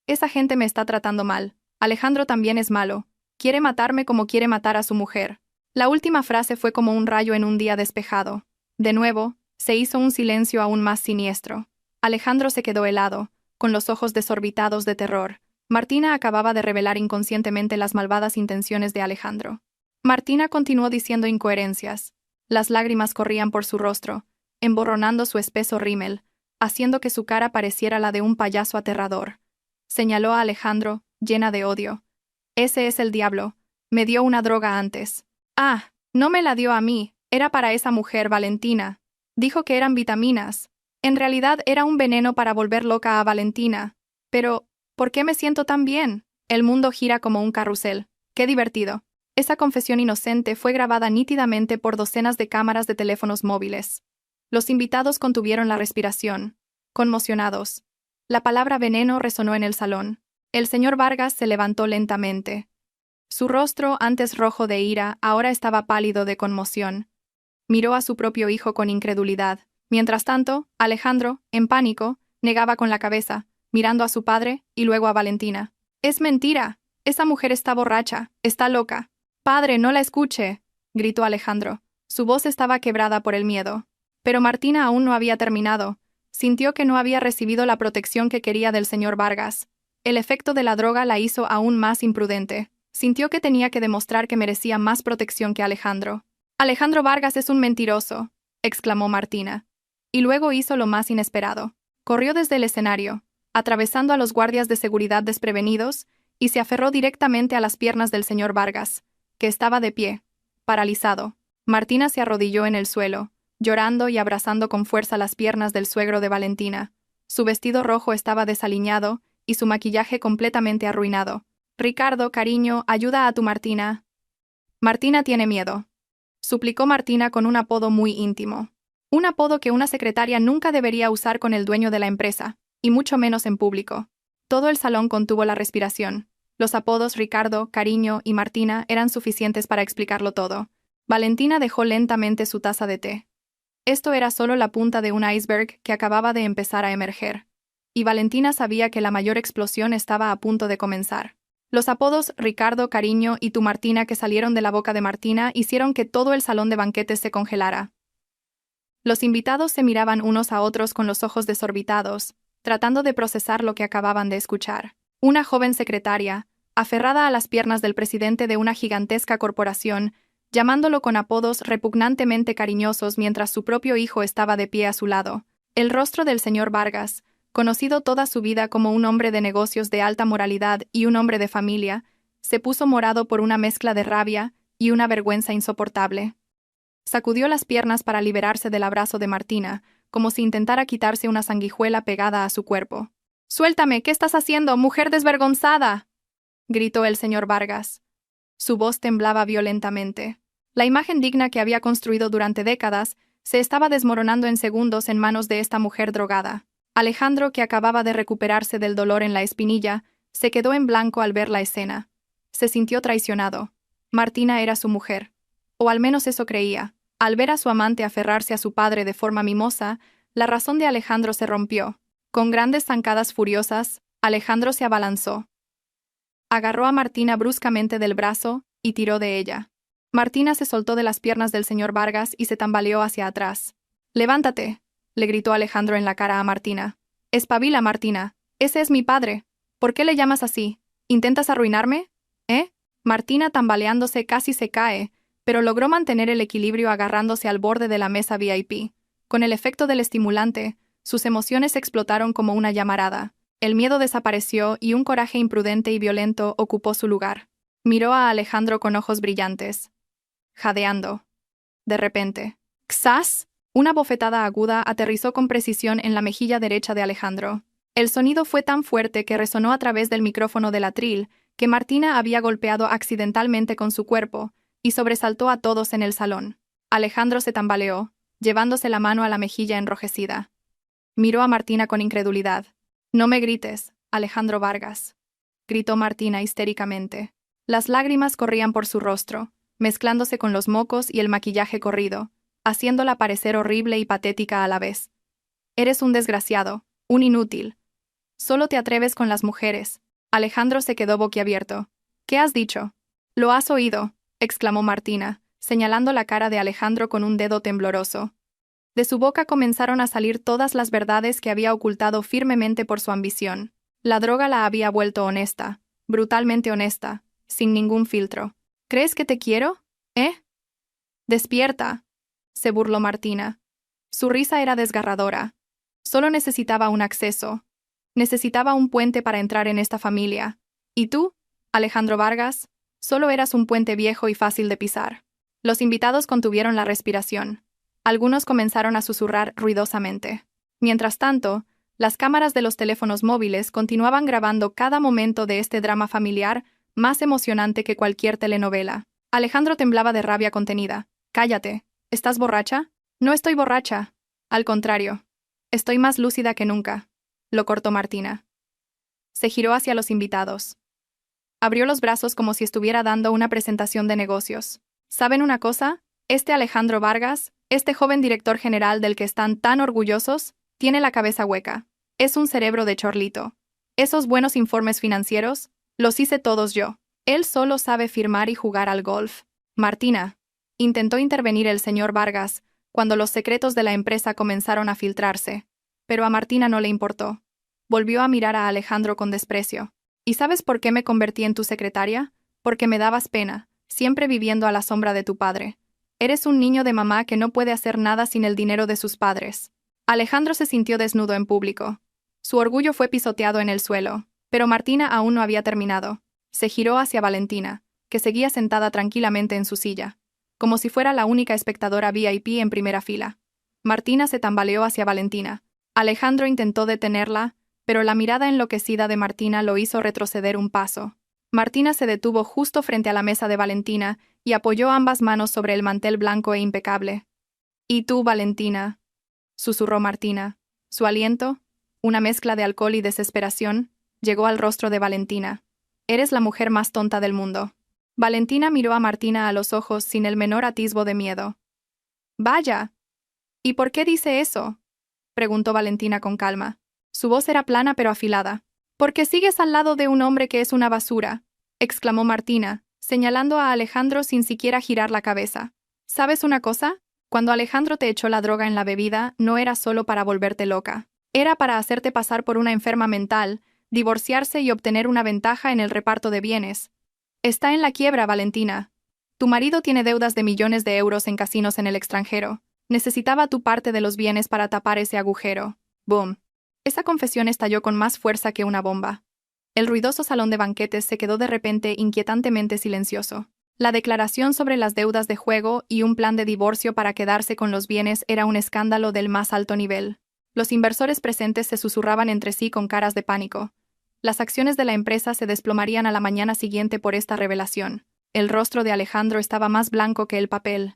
«Esa gente me está tratando mal. Alejandro también es malo. Quiere matarme como quiere matar a su mujer. La última frase fue como un rayo en un día despejado. De nuevo, se hizo un silencio aún más siniestro. Alejandro se quedó helado, con los ojos desorbitados de terror. Martina acababa de revelar inconscientemente las malvadas intenciones de Alejandro. Martina continuó diciendo incoherencias. Las lágrimas corrían por su rostro, emborronando su espeso rímel, haciendo que su cara pareciera la de un payaso aterrador. Señaló a Alejandro, llena de odio. Ese es el diablo. Me dio una droga antes. Ah, no me la dio a mí, era para esa mujer, Valentina. Dijo que eran vitaminas. En realidad era un veneno para volver loca a Valentina. Pero, ¿por qué me siento tan bien? El mundo gira como un carrusel. ¡Qué divertido! Esa confesión inocente fue grabada nítidamente por docenas de cámaras de teléfonos móviles. Los invitados contuvieron la respiración, conmocionados. La palabra veneno resonó en el salón. El señor Vargas se levantó lentamente. Su rostro, antes rojo de ira, ahora estaba pálido de conmoción. Miró a su propio hijo con incredulidad. Mientras tanto, Alejandro, en pánico, negaba con la cabeza, mirando a su padre y luego a Valentina. «Es mentira. Esa mujer está borracha. Está loca». «Padre, no la escuche», gritó Alejandro. Su voz estaba quebrada por el miedo. Pero Martina aún no había terminado. Sintió que no había recibido la protección que quería del señor Vargas. El efecto de la droga la hizo aún más imprudente. Sintió que tenía que demostrar que merecía más protección que Alejandro. «Alejandro Vargas es un mentiroso», exclamó Martina. Y luego hizo lo más inesperado. Corrió desde el escenario, atravesando a los guardias de seguridad desprevenidos, y se aferró directamente a las piernas del señor Vargas, que estaba de pie, paralizado. Martina se arrodilló en el suelo, llorando y abrazando con fuerza las piernas del suegro de Valentina. Su vestido rojo estaba desaliñado y su maquillaje completamente arruinado. «Ricardo, cariño, ayuda a tu Martina». «Martina tiene miedo», suplicó Martina con un apodo muy íntimo. Un apodo que una secretaria nunca debería usar con el dueño de la empresa, y mucho menos en público. Todo el salón contuvo la respiración. Los apodos Ricardo, Cariño y Martina eran suficientes para explicarlo todo. Valentina dejó lentamente su taza de té. Esto era solo la punta de un iceberg que acababa de empezar a emerger. Y Valentina sabía que la mayor explosión estaba a punto de comenzar. Los apodos Ricardo, Cariño y tu Martina que salieron de la boca de Martina hicieron que todo el salón de banquetes se congelara. Los invitados se miraban unos a otros con los ojos desorbitados, tratando de procesar lo que acababan de escuchar. Una joven secretaria, aferrada a las piernas del presidente de una gigantesca corporación, llamándolo con apodos repugnantemente cariñosos mientras su propio hijo estaba de pie a su lado. El rostro del señor Vargas, conocido toda su vida como un hombre de negocios de alta moralidad y un hombre de familia, se puso morado por una mezcla de rabia y una vergüenza insoportable. Sacudió las piernas para liberarse del abrazo de Martina, como si intentara quitarse una sanguijuela pegada a su cuerpo. «Suéltame, ¿qué estás haciendo, mujer desvergonzada?», gritó el señor Vargas. Su voz temblaba violentamente. La imagen digna que había construido durante décadas se estaba desmoronando en segundos en manos de esta mujer drogada. Alejandro, que acababa de recuperarse del dolor en la espinilla, se quedó en blanco al ver la escena. Se sintió traicionado. Martina era su mujer. O al menos eso creía. Al ver a su amante aferrarse a su padre de forma mimosa, la razón de Alejandro se rompió. Con grandes zancadas furiosas, Alejandro se abalanzó. Agarró a Martina bruscamente del brazo y tiró de ella. Martina se soltó de las piernas del señor Vargas y se tambaleó hacia atrás. «Levántate», le gritó Alejandro en la cara a Martina. «Espabila, Martina. Ese es mi padre. ¿Por qué le llamas así? ¿Intentas arruinarme? ¿Eh?» Martina, tambaleándose, casi se cae, pero logró mantener el equilibrio agarrándose al borde de la mesa VIP. Con el efecto del estimulante, sus emociones explotaron como una llamarada. El miedo desapareció y un coraje imprudente y violento ocupó su lugar. Miró a Alejandro con ojos brillantes, jadeando. De repente, «¡Xas!». Una bofetada aguda aterrizó con precisión en la mejilla derecha de Alejandro. El sonido fue tan fuerte que resonó a través del micrófono del atril que Martina había golpeado accidentalmente con su cuerpo y sobresaltó a todos en el salón. Alejandro se tambaleó, llevándose la mano a la mejilla enrojecida. Miró a Martina con incredulidad. «No me grites, Alejandro Vargas», gritó Martina histéricamente. Las lágrimas corrían por su rostro, mezclándose con los mocos y el maquillaje corrido, haciéndola parecer horrible y patética a la vez. «Eres un desgraciado, un inútil. Solo te atreves con las mujeres». Alejandro se quedó boquiabierto. «¿Qué has dicho?» «Lo has oído», exclamó Martina, señalando la cara de Alejandro con un dedo tembloroso. De su boca comenzaron a salir todas las verdades que había ocultado firmemente por su ambición. La droga la había vuelto honesta, brutalmente honesta, sin ningún filtro. ¿Crees que te quiero? ¿Eh? Despierta, se burló Martina. Su risa era desgarradora. Solo necesitaba un acceso. Necesitaba un puente para entrar en esta familia. ¿Y tú, Alejandro Vargas? Solo eras un puente viejo y fácil de pisar. Los invitados contuvieron la respiración. Algunos comenzaron a susurrar ruidosamente. Mientras tanto, las cámaras de los teléfonos móviles continuaban grabando cada momento de este drama familiar más emocionante que cualquier telenovela. Alejandro temblaba de rabia contenida. «Cállate. ¿Estás borracha?» «No estoy borracha. Al contrario. Estoy más lúcida que nunca», lo cortó Martina. Se giró hacia los invitados. Abrió los brazos como si estuviera dando una presentación de negocios. ¿Saben una cosa? Este Alejandro Vargas, este joven director general del que están tan orgullosos, tiene la cabeza hueca. Es un cerebro de chorlito. Esos buenos informes financieros, los hice todos yo. Él solo sabe firmar y jugar al golf. Martina. Intentó intervenir el señor Vargas cuando los secretos de la empresa comenzaron a filtrarse, pero a Martina no le importó. Volvió a mirar a Alejandro con desprecio. ¿Y sabes por qué me convertí en tu secretaria? Porque me dabas pena, siempre viviendo a la sombra de tu padre. Eres un niño de mamá que no puede hacer nada sin el dinero de sus padres. Alejandro se sintió desnudo en público. Su orgullo fue pisoteado en el suelo, pero Martina aún no había terminado. Se giró hacia Valentina, que seguía sentada tranquilamente en su silla, como si fuera la única espectadora VIP en primera fila. Martina se tambaleó hacia Valentina. Alejandro intentó detenerla, pero la mirada enloquecida de Martina lo hizo retroceder un paso. Martina se detuvo justo frente a la mesa de Valentina y apoyó ambas manos sobre el mantel blanco e impecable. «¿Y tú, Valentina?», susurró Martina. Su aliento, una mezcla de alcohol y desesperación, llegó al rostro de Valentina. «Eres la mujer más tonta del mundo». Valentina miró a Martina a los ojos sin el menor atisbo de miedo. «Vaya. ¿Y por qué dice eso?», preguntó Valentina con calma. Su voz era plana pero afilada. «Porque sigues al lado de un hombre que es una basura», exclamó Martina, señalando a Alejandro sin siquiera girar la cabeza. «¿Sabes una cosa? Cuando Alejandro te echó la droga en la bebida, no era solo para volverte loca. Era para hacerte pasar por una enferma mental, divorciarse y obtener una ventaja en el reparto de bienes. Está en la quiebra, Valentina. Tu marido tiene deudas de millones de euros en casinos en el extranjero. Necesitaba tu parte de los bienes para tapar ese agujero». Boom. Esa confesión estalló con más fuerza que una bomba. El ruidoso salón de banquetes se quedó de repente inquietantemente silencioso. La declaración sobre las deudas de juego y un plan de divorcio para quedarse con los bienes era un escándalo del más alto nivel. Los inversores presentes se susurraban entre sí con caras de pánico. Las acciones de la empresa se desplomarían a la mañana siguiente por esta revelación. El rostro de Alejandro estaba más blanco que el papel.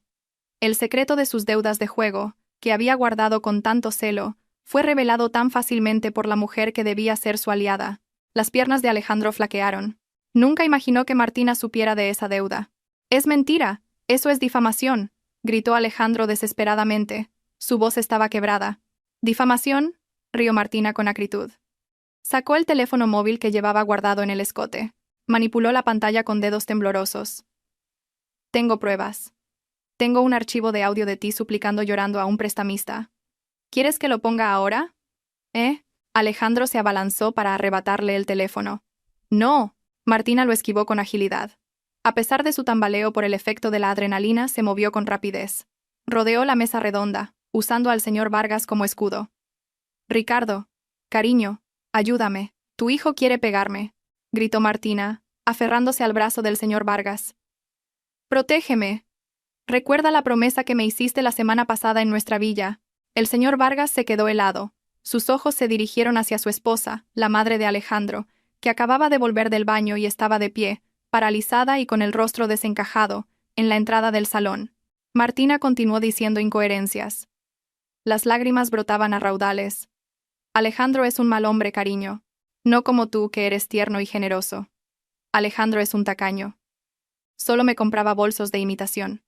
El secreto de sus deudas de juego, que había guardado con tanto celo, fue revelado tan fácilmente por la mujer que debía ser su aliada. Las piernas de Alejandro flaquearon. Nunca imaginó que Martina supiera de esa deuda. «Es mentira, eso es difamación», gritó Alejandro desesperadamente. Su voz estaba quebrada. «¿Difamación?», rió Martina con acritud. Sacó el teléfono móvil que llevaba guardado en el escote. Manipuló la pantalla con dedos temblorosos. «Tengo pruebas. Tengo un archivo de audio de ti suplicando llorando a un prestamista. ¿Quieres que lo ponga ahora?» Alejandro se abalanzó para arrebatarle el teléfono. «No». Martina lo esquivó con agilidad. A pesar de su tambaleo por el efecto de la adrenalina, se movió con rapidez. Rodeó la mesa redonda, usando al señor Vargas como escudo. «Ricardo, cariño, ayúdame. Tu hijo quiere pegarme», gritó Martina, aferrándose al brazo del señor Vargas. «Protégeme. Recuerda la promesa que me hiciste la semana pasada en nuestra villa». El señor Vargas se quedó helado. Sus ojos se dirigieron hacia su esposa, la madre de Alejandro, que acababa de volver del baño y estaba de pie, paralizada y con el rostro desencajado, en la entrada del salón. Martina continuó diciendo incoherencias. Las lágrimas brotaban a raudales. «Alejandro es un mal hombre, cariño. No como tú, que eres tierno y generoso. Alejandro es un tacaño. Solo me compraba bolsos de imitación.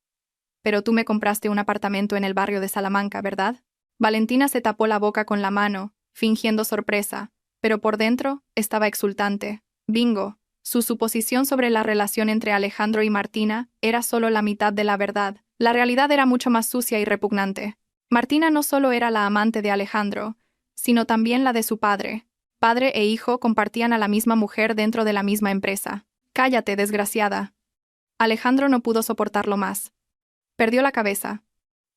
Pero tú me compraste un apartamento en el barrio de Salamanca, ¿verdad?» Valentina se tapó la boca con la mano, fingiendo sorpresa, pero por dentro estaba exultante. «Bingo, Su suposición sobre la relación entre Alejandro y Martina era solo la mitad de la verdad. La realidad era mucho más sucia y repugnante. Martina no solo era la amante de Alejandro, sino también la de su padre. Padre e hijo compartían a la misma mujer dentro de la misma empresa. «Cállate, desgraciada». Alejandro no pudo soportarlo más. Perdió la cabeza.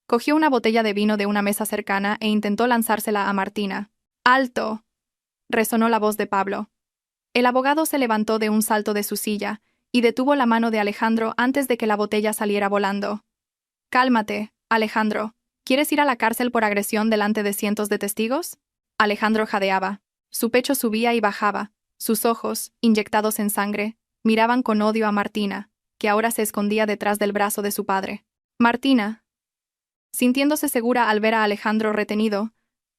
Cogió una botella de vino de una mesa cercana e intentó lanzársela a Martina. «¡Alto!», resonó la voz de Pablo. El abogado se levantó de un salto de su silla y detuvo la mano de Alejandro antes de que la botella saliera volando. «Cálmate, Alejandro. ¿Quieres ir a la cárcel por agresión delante de cientos de testigos?» Alejandro jadeaba. Su pecho subía y bajaba. Sus ojos, inyectados en sangre, miraban con odio a Martina, que ahora se escondía detrás del brazo de su padre. Martina, sintiéndose segura al ver a Alejandro retenido,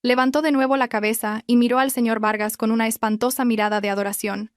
levantó de nuevo la cabeza y miró al señor Vargas con una espantosa mirada de adoración.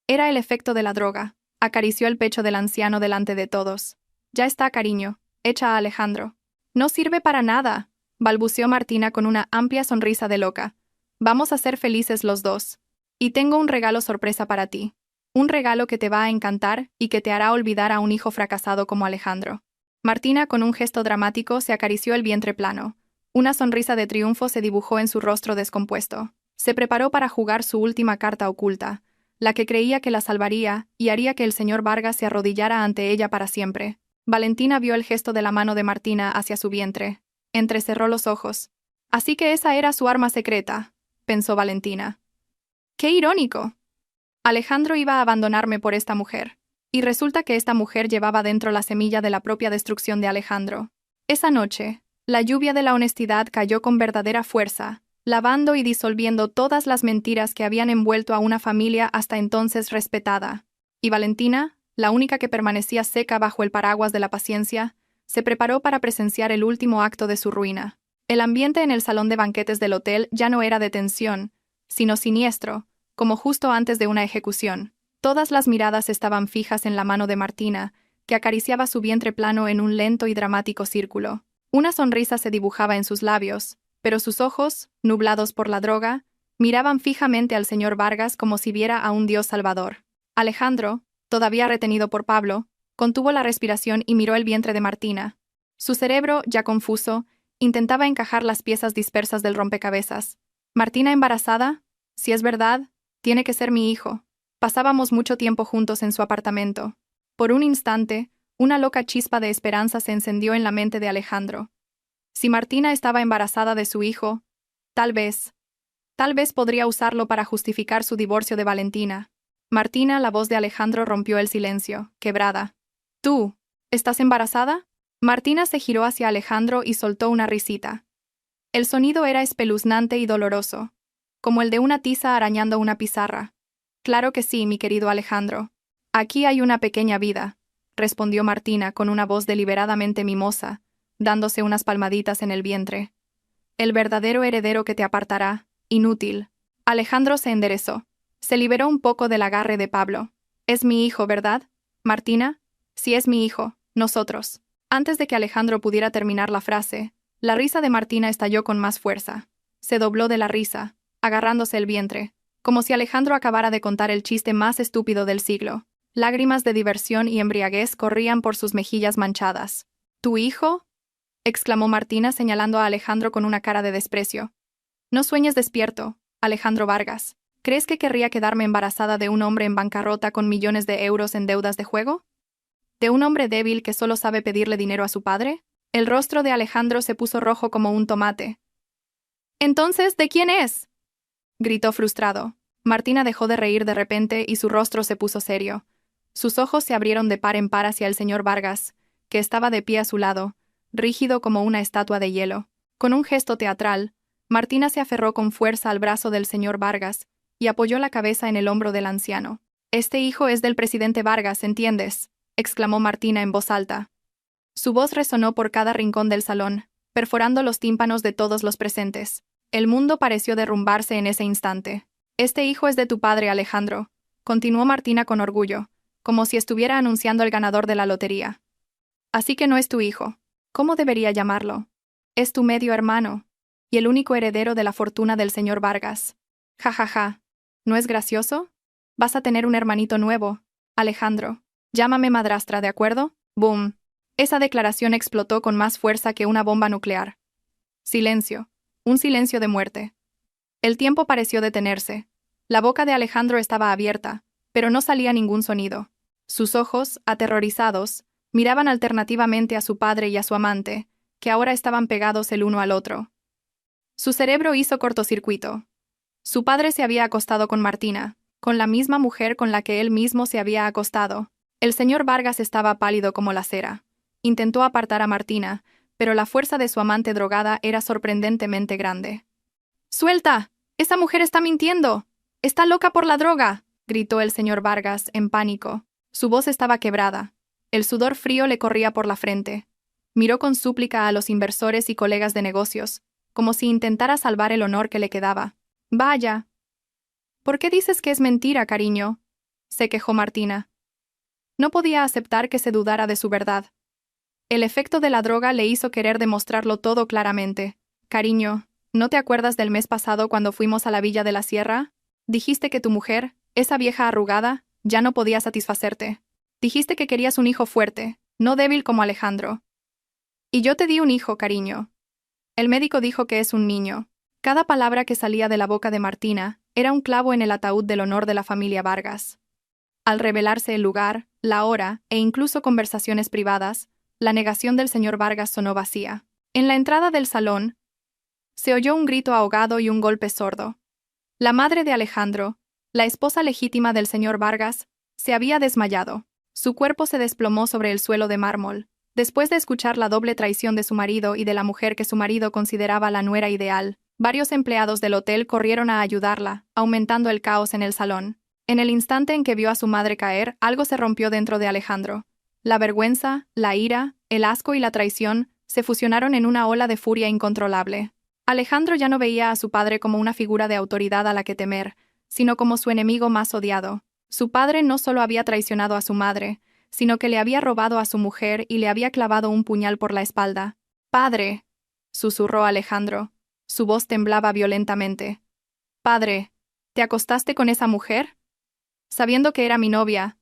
Era el efecto de la droga. Acarició el pecho del anciano delante de todos. «Ya está, cariño. Echa a Alejandro». «No sirve para nada», balbuceó Martina con una amplia sonrisa de loca. «Vamos a ser felices los dos. Y tengo un regalo sorpresa para ti. Un regalo que te va a encantar y que te hará olvidar a un hijo fracasado como Alejandro». Martina, con un gesto dramático, se acarició el vientre plano. Una sonrisa de triunfo se dibujó en su rostro descompuesto. Se preparó para jugar su última carta oculta, la que creía que la salvaría y haría que el señor Vargas se arrodillara ante ella para siempre. Valentina vio el gesto de la mano de Martina hacia su vientre. Entrecerró los ojos. «Así que esa era su arma secreta», pensó Valentina. «¡Qué irónico! Alejandro iba a abandonarme por esta mujer. Y resulta que esta mujer llevaba dentro la semilla de la propia destrucción de Alejandro». Esa noche, la lluvia de la honestidad cayó con verdadera fuerza, lavando y disolviendo todas las mentiras que habían envuelto a una familia hasta entonces respetada. Y Valentina, la única que permanecía seca bajo el paraguas de la paciencia, se preparó para presenciar el último acto de su ruina. El ambiente en el salón de banquetes del hotel ya no era de tensión, sino siniestro, como justo antes de una ejecución. Todas las miradas estaban fijas en la mano de Martina, que acariciaba su vientre plano en un lento y dramático círculo. Una sonrisa se dibujaba en sus labios, pero sus ojos, nublados por la droga, miraban fijamente al señor Vargas como si viera a un dios salvador. Alejandro, todavía retenido por Pablo, contuvo la respiración y miró el vientre de Martina. Su cerebro, ya confuso, intentaba encajar las piezas dispersas del rompecabezas. «¿Martina embarazada? Si es verdad, tiene que ser mi hijo». Pasábamos mucho tiempo juntos en su apartamento. Por un instante, una loca chispa de esperanza se encendió en la mente de Alejandro. Si Martina estaba embarazada de su hijo, tal vez podría usarlo para justificar su divorcio de Valentina. «Martina», la voz de Alejandro rompió el silencio, quebrada. «¿Tú? ¿Estás embarazada?» Martina se giró hacia Alejandro y soltó una risita. El sonido era espeluznante y doloroso, como el de una tiza arañando una pizarra. «Claro que sí, mi querido Alejandro. Aquí hay una pequeña vida», respondió Martina con una voz deliberadamente mimosa, dándose unas palmaditas en el vientre. «El verdadero heredero que te apartará, inútil». Alejandro se enderezó. Se liberó un poco del agarre de Pablo. «Es mi hijo, ¿verdad, Martina?» «Sí, es mi hijo, nosotros». Antes de que Alejandro pudiera terminar la frase, la risa de Martina estalló con más fuerza. Se dobló de la risa, agarrándose el vientre, como si Alejandro acabara de contar el chiste más estúpido del siglo. Lágrimas de diversión y embriaguez corrían por sus mejillas manchadas. «¿Tu hijo?», exclamó Martina señalando a Alejandro con una cara de desprecio. «No sueñes despierto, Alejandro Vargas. ¿Crees que querría quedarme embarazada de un hombre en bancarrota con millones de euros en deudas de juego? ¿De un hombre débil que solo sabe pedirle dinero a su padre?» El rostro de Alejandro se puso rojo como un tomate. «Entonces, ¿de quién es?», gritó frustrado. Martina dejó de reír de repente y su rostro se puso serio. Sus ojos se abrieron de par en par hacia el señor Vargas, que estaba de pie a su lado, rígido como una estatua de hielo. Con un gesto teatral, Martina se aferró con fuerza al brazo del señor Vargas y apoyó la cabeza en el hombro del anciano. «Este hijo es del presidente Vargas, ¿entiendes?», exclamó Martina en voz alta. Su voz resonó por cada rincón del salón, perforando los tímpanos de todos los presentes. El mundo pareció derrumbarse en ese instante. «Este hijo es de tu padre, Alejandro», continuó Martina con orgullo, como si estuviera anunciando el ganador de la lotería. «Así que no es tu hijo. ¿Cómo debería llamarlo? Es tu medio hermano, y el único heredero de la fortuna del señor Vargas». «Ja, ja, ja. ¿No es gracioso?». Vas a tener un hermanito nuevo, Alejandro. Llámame madrastra, ¿de acuerdo? Boom. Esa declaración explotó con más fuerza que una bomba nuclear. Silencio. Un silencio de muerte. El tiempo pareció detenerse. La boca de Alejandro estaba abierta, pero no salía ningún sonido. Sus ojos, aterrorizados, miraban alternativamente a su padre y a su amante, que ahora estaban pegados el uno al otro. Su cerebro hizo cortocircuito. Su padre se había acostado con Martina, con la misma mujer con la que él mismo se había acostado. El señor Vargas estaba pálido como la cera. Intentó apartar a Martina, pero la fuerza de su amante drogada era sorprendentemente grande. ¡Suelta! ¡Esa mujer está mintiendo! ¡Está loca por la droga!, gritó el señor Vargas, en pánico. Su voz estaba quebrada. El sudor frío le corría por la frente. Miró con súplica a los inversores y colegas de negocios, como si intentara salvar el honor que le quedaba. «Vaya». «¿Por qué dices que es mentira, cariño?», se quejó Martina. No podía aceptar que se dudara de su verdad. El efecto de la droga le hizo querer demostrarlo todo claramente. «Cariño, ¿no te acuerdas del mes pasado cuando fuimos a la Villa de la Sierra? Dijiste que tu mujer, esa vieja arrugada, ya no podía satisfacerte. Dijiste que querías un hijo fuerte, no débil como Alejandro. Y yo te di un hijo, cariño. El médico dijo que es un niño». Cada palabra que salía de la boca de Martina era un clavo en el ataúd del honor de la familia Vargas. Al revelarse el lugar, la hora e incluso conversaciones privadas, la negación del señor Vargas sonó vacía. En la entrada del salón, se oyó un grito ahogado y un golpe sordo. La madre de Alejandro, la esposa legítima del señor Vargas, se había desmayado. Su cuerpo se desplomó sobre el suelo de mármol, después de escuchar la doble traición de su marido y de la mujer que su marido consideraba la nuera ideal. Varios empleados del hotel corrieron a ayudarla, aumentando el caos en el salón. En el instante en que vio a su madre caer, algo se rompió dentro de Alejandro. La vergüenza, la ira, el asco y la traición se fusionaron en una ola de furia incontrolable. Alejandro ya no veía a su padre como una figura de autoridad a la que temer, sino como su enemigo más odiado. Su padre no solo había traicionado a su madre, sino que le había robado a su mujer y le había clavado un puñal por la espalda. «Padre», susurró Alejandro. Su voz temblaba violentamente. «Padre, ¿te acostaste con esa mujer? Sabiendo que era mi novia.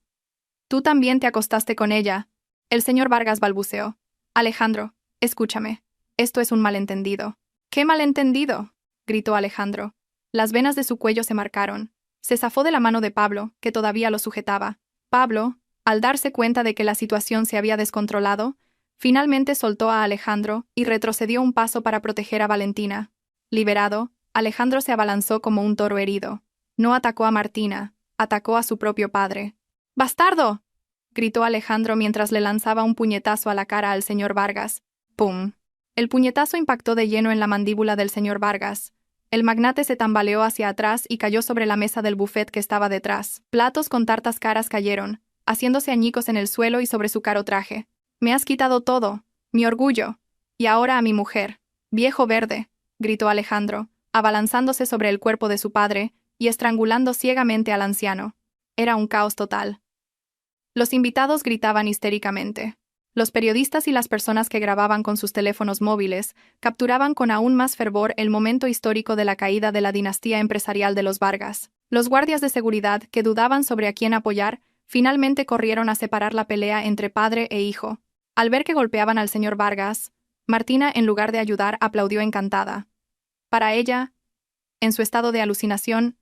Tú también te acostaste con ella». El señor Vargas balbuceó. «Alejandro, escúchame. Esto es un malentendido». «¿Qué malentendido?», gritó Alejandro. Las venas de su cuello se marcaron. Se zafó de la mano de Pablo, que todavía lo sujetaba. Pablo, al darse cuenta de que la situación se había descontrolado, finalmente soltó a Alejandro y retrocedió un paso para proteger a Valentina. Liberado, Alejandro se abalanzó como un toro herido. No atacó a Martina, atacó a su propio padre. «¡Bastardo!», gritó Alejandro mientras le lanzaba un puñetazo a la cara al señor Vargas. ¡Pum! El puñetazo impactó de lleno en la mandíbula del señor Vargas. El magnate se tambaleó hacia atrás y cayó sobre la mesa del buffet que estaba detrás. Platos con tartas caras cayeron, haciéndose añicos en el suelo y sobre su caro traje. «Me has quitado todo, mi orgullo. Y ahora a mi mujer. Viejo verde», gritó Alejandro, abalanzándose sobre el cuerpo de su padre y estrangulando ciegamente al anciano. Era un caos total. Los invitados gritaban histéricamente. Los periodistas y las personas que grababan con sus teléfonos móviles capturaban con aún más fervor el momento histórico de la caída de la dinastía empresarial de los Vargas. Los guardias de seguridad, que dudaban sobre a quién apoyar, finalmente corrieron a separar la pelea entre padre e hijo. Al ver que golpeaban al señor Vargas, Martina, en lugar de ayudar, aplaudió encantada. Para ella, en su estado de alucinación,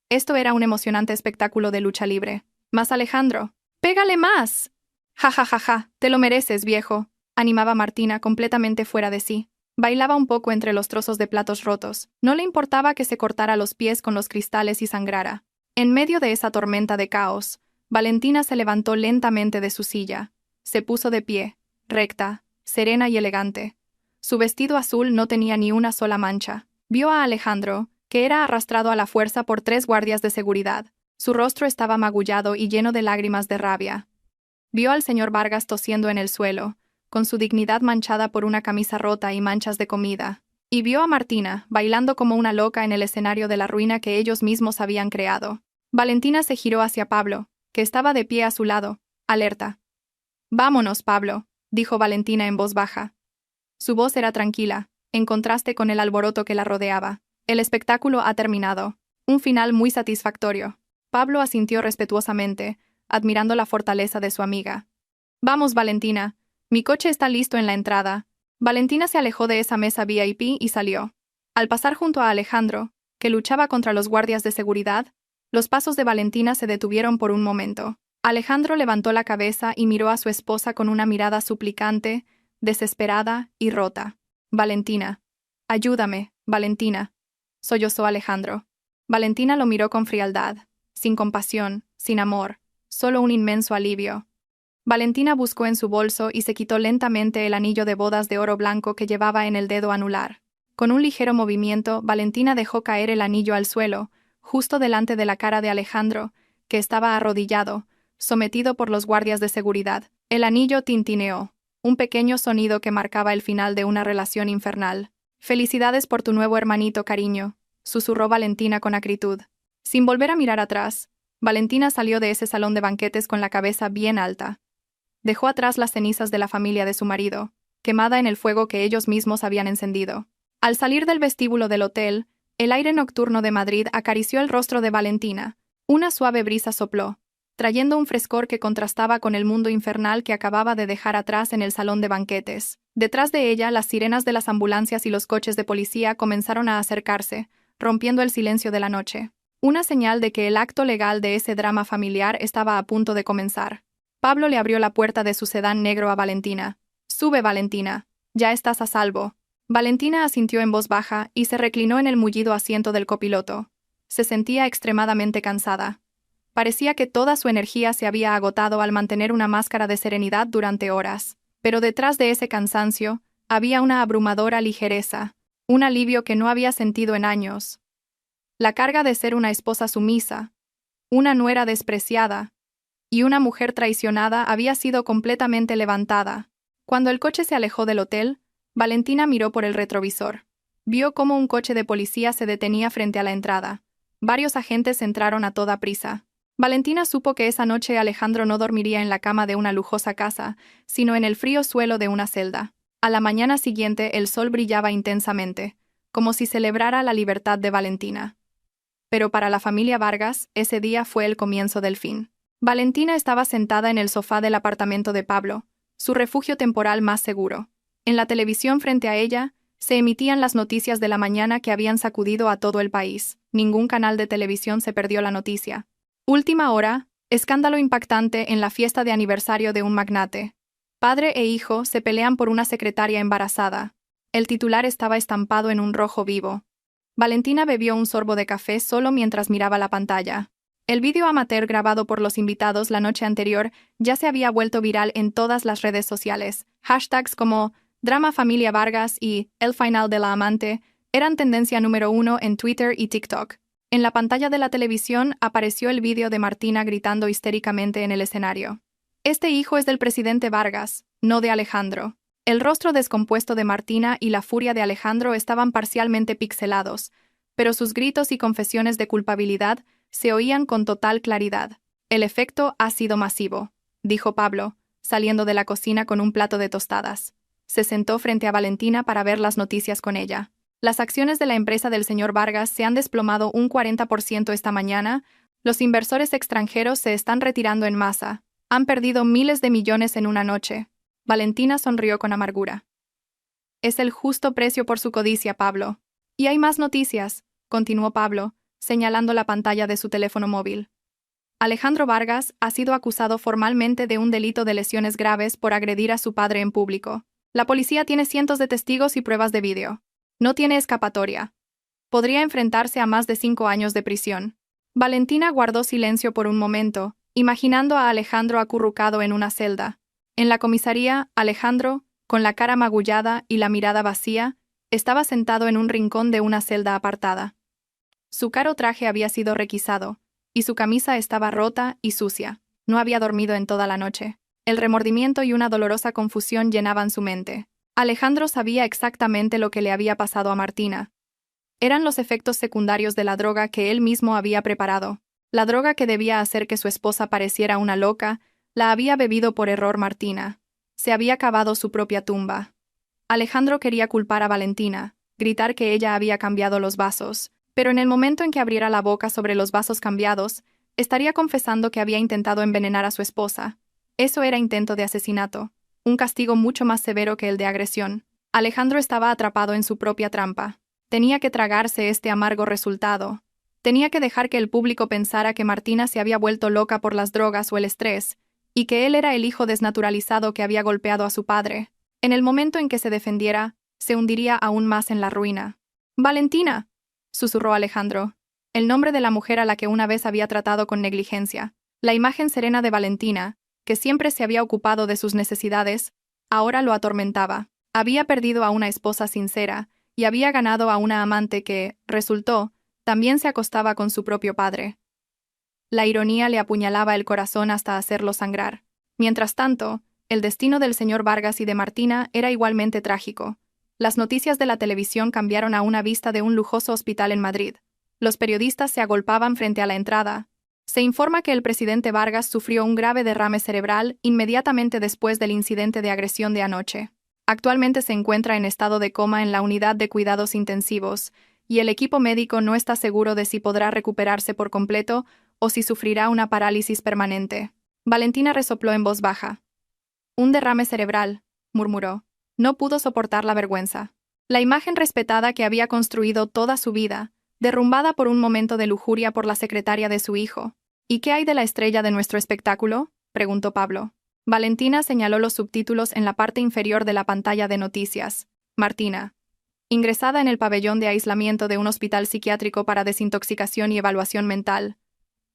esto era un emocionante espectáculo de lucha libre. «Más, Alejandro, pégale más». «Ja, ja, ja, ja, te lo mereces, viejo», animaba Martina, completamente fuera de sí. Bailaba un poco entre los trozos de platos rotos. No le importaba que se cortara los pies con los cristales y sangrara. En medio de esa tormenta de caos, Valentina se levantó lentamente de su silla. Se puso de pie, recta, serena y elegante. Su vestido azul no tenía ni una sola mancha. Vio a Alejandro, que era arrastrado a la fuerza por 3 guardias de seguridad. Su rostro estaba magullado y lleno de lágrimas de rabia. Vio al señor Vargas tosiendo en el suelo, con su dignidad manchada por una camisa rota y manchas de comida. Y vio a Martina, bailando como una loca en el escenario de la ruina que ellos mismos habían creado. Valentina se giró hacia Pablo, que estaba de pie a su lado, alerta. «Vámonos, Pablo», dijo Valentina en voz baja. Su voz era tranquila, en contraste con el alboroto que la rodeaba. «El espectáculo ha terminado. Un final muy satisfactorio». Pablo asintió respetuosamente, admirando la fortaleza de su amiga. Vamos, Valentina. Mi coche está listo en la entrada. Valentina se alejó de esa mesa VIP y salió. Al pasar junto a Alejandro, que luchaba contra los guardias de seguridad, los pasos de Valentina se detuvieron por un momento. Alejandro levantó la cabeza y miró a su esposa con una mirada suplicante, desesperada y rota. Valentina. Ayúdame, Valentina. Sollozó Alejandro. Valentina lo miró con frialdad, sin compasión, sin amor, solo un inmenso alivio. Valentina buscó en su bolso y se quitó lentamente el anillo de bodas de oro blanco que llevaba en el dedo anular. Con un ligero movimiento, Valentina dejó caer el anillo al suelo, justo delante de la cara de Alejandro, que estaba arrodillado, sometido por los guardias de seguridad. El anillo tintineó, un pequeño sonido que marcaba el final de una relación infernal. «Felicidades por tu nuevo hermanito, cariño», susurró Valentina con acritud. Sin volver a mirar atrás, Valentina salió de ese salón de banquetes con la cabeza bien alta. Dejó atrás las cenizas de la familia de su marido, quemada en el fuego que ellos mismos habían encendido. Al salir del vestíbulo del hotel, el aire nocturno de Madrid acarició el rostro de Valentina. Una suave brisa sopló, trayendo un frescor que contrastaba con el mundo infernal que acababa de dejar atrás en el salón de banquetes. Detrás de ella, las sirenas de las ambulancias y los coches de policía comenzaron a acercarse, rompiendo el silencio de la noche. Una señal de que el acto legal de ese drama familiar estaba a punto de comenzar. Pablo le abrió la puerta de su sedán negro a Valentina. «Sube, Valentina. Ya estás a salvo». Valentina asintió en voz baja y se reclinó en el mullido asiento del copiloto. Se sentía extremadamente cansada. Parecía que toda su energía se había agotado al mantener una máscara de serenidad durante horas. Pero detrás de ese cansancio, había una abrumadora ligereza, un alivio que no había sentido en años. La carga de ser una esposa sumisa, una nuera despreciada, y una mujer traicionada había sido completamente levantada. Cuando el coche se alejó del hotel, Valentina miró por el retrovisor. Vio cómo un coche de policía se detenía frente a la entrada. Varios agentes entraron a toda prisa. Valentina supo que esa noche Alejandro no dormiría en la cama de una lujosa casa, sino en el frío suelo de una celda. A la mañana siguiente el sol brillaba intensamente, como si celebrara la libertad de Valentina. Pero para la familia Vargas, ese día fue el comienzo del fin. Valentina estaba sentada en el sofá del apartamento de Pablo, su refugio temporal más seguro. En la televisión frente a ella, se emitían las noticias de la mañana que habían sacudido a todo el país. Ningún canal de televisión se perdió la noticia. Última hora, escándalo impactante en la fiesta de aniversario de un magnate. Padre e hijo se pelean por una secretaria embarazada. El titular estaba estampado en un rojo vivo. Valentina bebió un sorbo de café solo mientras miraba la pantalla. El vídeo amateur grabado por los invitados la noche anterior ya se había vuelto viral en todas las redes sociales. Hashtags como Drama Familia Vargas y El final de la amante eran tendencia número 1 en Twitter y TikTok. En la pantalla de la televisión apareció el vídeo de Martina gritando histéricamente en el escenario. «Este hijo es del presidente Vargas, no de Alejandro». El rostro descompuesto de Martina y la furia de Alejandro estaban parcialmente pixelados, pero sus gritos y confesiones de culpabilidad se oían con total claridad. «El efecto ha sido masivo», dijo Pablo, saliendo de la cocina con un plato de tostadas. Se sentó frente a Valentina para ver las noticias con ella. «Las acciones de la empresa del señor Vargas se han desplomado un 40% esta mañana. Los inversores extranjeros se están retirando en masa. Han perdido miles de millones en una noche». Valentina sonrió con amargura. «Es el justo precio por su codicia, Pablo». «Y hay más noticias», continuó Pablo, señalando la pantalla de su teléfono móvil. «Alejandro Vargas ha sido acusado formalmente de un delito de lesiones graves por agredir a su padre en público. La policía tiene cientos de testigos y pruebas de vídeo. No tiene escapatoria. Podría enfrentarse a más de 5 años de prisión». Valentina guardó silencio por un momento, imaginando a Alejandro acurrucado en una celda. En la comisaría, Alejandro, con la cara magullada y la mirada vacía, estaba sentado en un rincón de una celda apartada. Su caro traje había sido requisado, y su camisa estaba rota y sucia. No había dormido en toda la noche. El remordimiento y una dolorosa confusión llenaban su mente. Alejandro sabía exactamente lo que le había pasado a Martina. Eran los efectos secundarios de la droga que él mismo había preparado. La droga que debía hacer que su esposa pareciera una loca, la había bebido por error Martina. Se había cavado su propia tumba. Alejandro quería culpar a Valentina, gritar que ella había cambiado los vasos, pero en el momento en que abriera la boca sobre los vasos cambiados, Estaría confesando que había intentado envenenar a su esposa. Eso era intento de asesinato, un castigo mucho más severo que el de agresión. Alejandro estaba atrapado en su propia trampa. Tenía que tragarse este amargo resultado. Tenía que dejar que el público pensara que Martina se había vuelto loca por las drogas o el estrés, y que él era el hijo desnaturalizado que había golpeado a su padre. En el momento en que se defendiera, se hundiría aún más en la ruina. «¡Valentina!», susurró Alejandro, el nombre de la mujer a la que una vez había tratado con negligencia. La imagen serena de Valentina, que siempre se había ocupado de sus necesidades, ahora lo atormentaba. Había perdido a una esposa sincera, y había ganado a una amante que, resultó, también se acostaba con su propio padre. La ironía le apuñalaba el corazón hasta hacerlo sangrar. Mientras tanto, el destino del señor Vargas y de Martina era igualmente trágico. Las noticias de la televisión cambiaron a una vista de un lujoso hospital en Madrid. Los periodistas se agolpaban frente a la entrada. Se informa que el presidente Vargas sufrió un grave derrame cerebral inmediatamente después del incidente de agresión de anoche. Actualmente se encuentra en estado de coma en la unidad de cuidados intensivos, y el equipo médico no está seguro de si podrá recuperarse por completo o si sufrirá una parálisis permanente. Valentina resopló en voz baja. «Un derrame cerebral», murmuró. No pudo soportar la vergüenza. La imagen respetada que había construido toda su vida, derrumbada por un momento de lujuria por la secretaria de su hijo. «¿Y qué hay de la estrella de nuestro espectáculo?», preguntó Pablo. Valentina señaló los subtítulos en la parte inferior de la pantalla de noticias. «Martina, ingresada en el pabellón de aislamiento de un hospital psiquiátrico para desintoxicación y evaluación mental.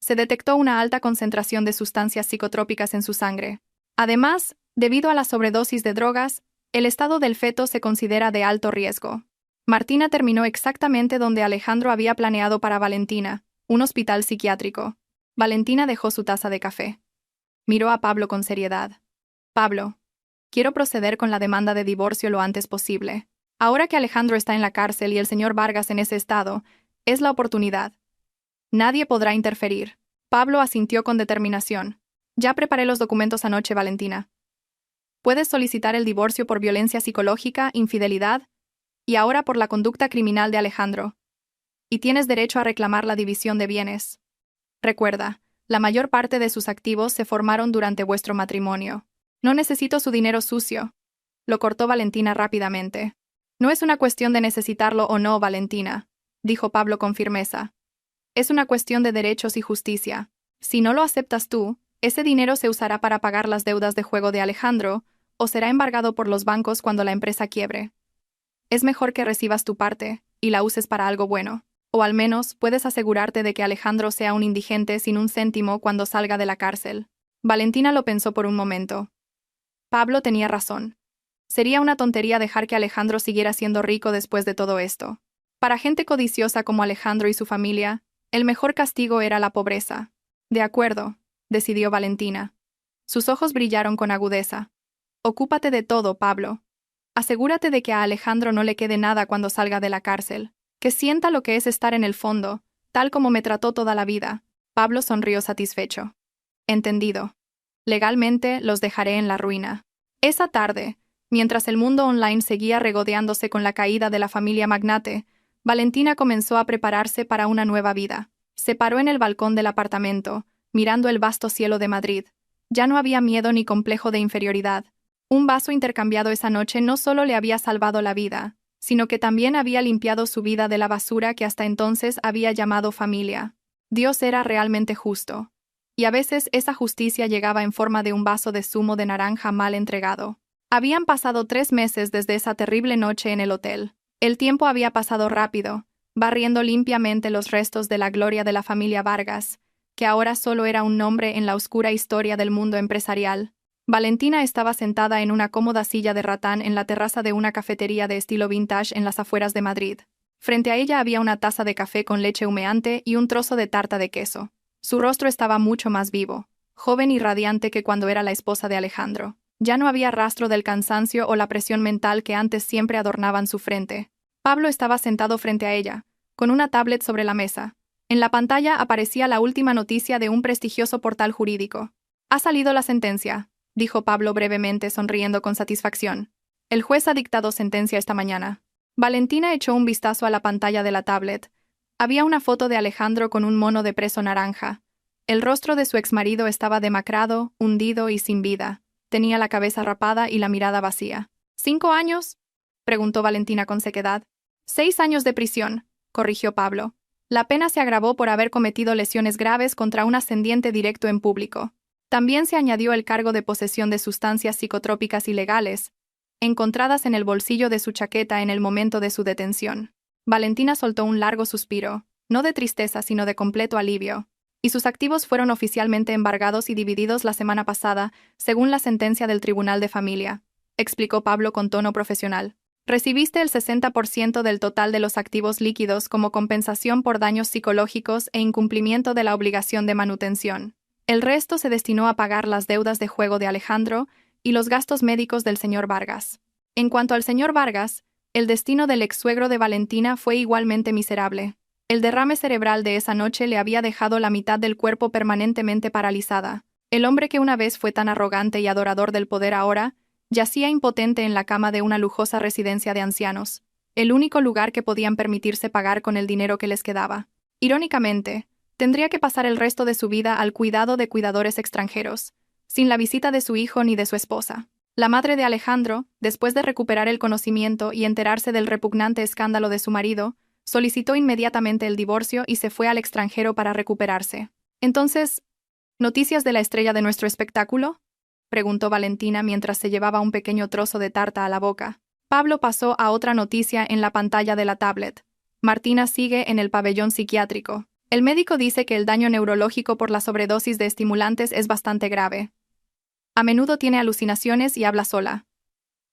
Se detectó una alta concentración de sustancias psicotrópicas en su sangre. Además, debido a la sobredosis de drogas, el estado del feto se considera de alto riesgo». Martina terminó exactamente donde Alejandro había planeado para Valentina, un hospital psiquiátrico. Valentina dejó su taza de café. Miró a Pablo con seriedad. «Pablo, quiero proceder con la demanda de divorcio lo antes posible. Ahora que Alejandro está en la cárcel y el señor Vargas en ese estado, es la oportunidad. Nadie podrá interferir». Pablo asintió con determinación. «Ya preparé los documentos anoche, Valentina. Puedes solicitar el divorcio por violencia psicológica, infidelidad, y ahora por la conducta criminal de Alejandro. Y tienes derecho a reclamar la división de bienes. Recuerda, la mayor parte de sus activos se formaron durante vuestro matrimonio. No necesito su dinero sucio», lo cortó Valentina rápidamente. «No es una cuestión de necesitarlo o no, Valentina», dijo Pablo con firmeza. «Es una cuestión de derechos y justicia. Si no lo aceptas tú, ese dinero se usará para pagar las deudas de juego de Alejandro, o será embargado por los bancos cuando la empresa quiebre. Es mejor que recibas tu parte, y la uses para algo bueno. O al menos puedes asegurarte de que Alejandro sea un indigente sin un céntimo cuando salga de la cárcel». Valentina lo pensó por un momento. Pablo tenía razón. Sería una tontería dejar que Alejandro siguiera siendo rico después de todo esto. Para gente codiciosa como Alejandro y su familia, el mejor castigo era la pobreza. «De acuerdo», decidió Valentina. Sus ojos brillaron con agudeza. «Ocúpate de todo, Pablo. Asegúrate de que a Alejandro no le quede nada cuando salga de la cárcel. Que sienta lo que es estar en el fondo, tal como me trató toda la vida». Pablo sonrió satisfecho. «Entendido. Legalmente los dejaré en la ruina». Esa tarde, mientras el mundo online seguía regodeándose con la caída de la familia magnate, Valentina comenzó a prepararse para una nueva vida. Se paró en el balcón del apartamento, mirando el vasto cielo de Madrid. Ya no había miedo ni complejo de inferioridad. Un vaso intercambiado esa noche no solo le había salvado la vida, sino que también había limpiado su vida de la basura que hasta entonces había llamado familia. Dios era realmente justo. Y a veces esa justicia llegaba en forma de un vaso de zumo de naranja mal entregado. Habían pasado 3 meses desde esa terrible noche en el hotel. El tiempo había pasado rápido, barriendo limpiamente los restos de la gloria de la familia Vargas, que ahora solo era un nombre en la oscura historia del mundo empresarial. Valentina estaba sentada en una cómoda silla de ratán en la terraza de una cafetería de estilo vintage en las afueras de Madrid. Frente a ella había una taza de café con leche humeante y un trozo de tarta de queso. Su rostro estaba mucho más vivo, joven y radiante que cuando era la esposa de Alejandro. Ya no había rastro del cansancio o la presión mental que antes siempre adornaban su frente. Pablo estaba sentado frente a ella, con una tablet sobre la mesa. En la pantalla aparecía la última noticia de un prestigioso portal jurídico. «Ha salido la sentencia», dijo Pablo brevemente, sonriendo con satisfacción. «El juez ha dictado sentencia esta mañana». Valentina echó un vistazo a la pantalla de la tablet. Había una foto de Alejandro con un mono de preso naranja. El rostro de su exmarido estaba demacrado, hundido y sin vida. Tenía la cabeza rapada y la mirada vacía. ¿5 años? Preguntó Valentina con sequedad. 6 años de prisión, corrigió Pablo. La pena se agravó por haber cometido lesiones graves contra un ascendiente directo en público. También se añadió el cargo de posesión de sustancias psicotrópicas ilegales, encontradas en el bolsillo de su chaqueta en el momento de su detención. Valentina soltó un largo suspiro, no de tristeza sino de completo alivio, y sus activos fueron oficialmente embargados y divididos la semana pasada, según la sentencia del Tribunal de Familia, explicó Pablo con tono profesional. Recibiste el 60% del total de los activos líquidos como compensación por daños psicológicos e incumplimiento de la obligación de manutención. El resto se destinó a pagar las deudas de juego de Alejandro y los gastos médicos del señor Vargas. En cuanto al señor Vargas, el destino del ex-suegro de Valentina fue igualmente miserable. El derrame cerebral de esa noche le había dejado la mitad del cuerpo permanentemente paralizada. El hombre que una vez fue tan arrogante y adorador del poder ahora yacía impotente en la cama de una lujosa residencia de ancianos, el único lugar que podían permitirse pagar con el dinero que les quedaba. Irónicamente, tendría que pasar el resto de su vida al cuidado de cuidadores extranjeros, sin la visita de su hijo ni de su esposa. La madre de Alejandro, después de recuperar el conocimiento y enterarse del repugnante escándalo de su marido, solicitó inmediatamente el divorcio y se fue al extranjero para recuperarse. Entonces, ¿noticias de la estrella de nuestro espectáculo?, preguntó Valentina mientras se llevaba un pequeño trozo de tarta a la boca. Pablo pasó a otra noticia en la pantalla de la tablet. Martina sigue en el pabellón psiquiátrico. El médico dice que el daño neurológico por la sobredosis de estimulantes es bastante grave. A menudo tiene alucinaciones y habla sola.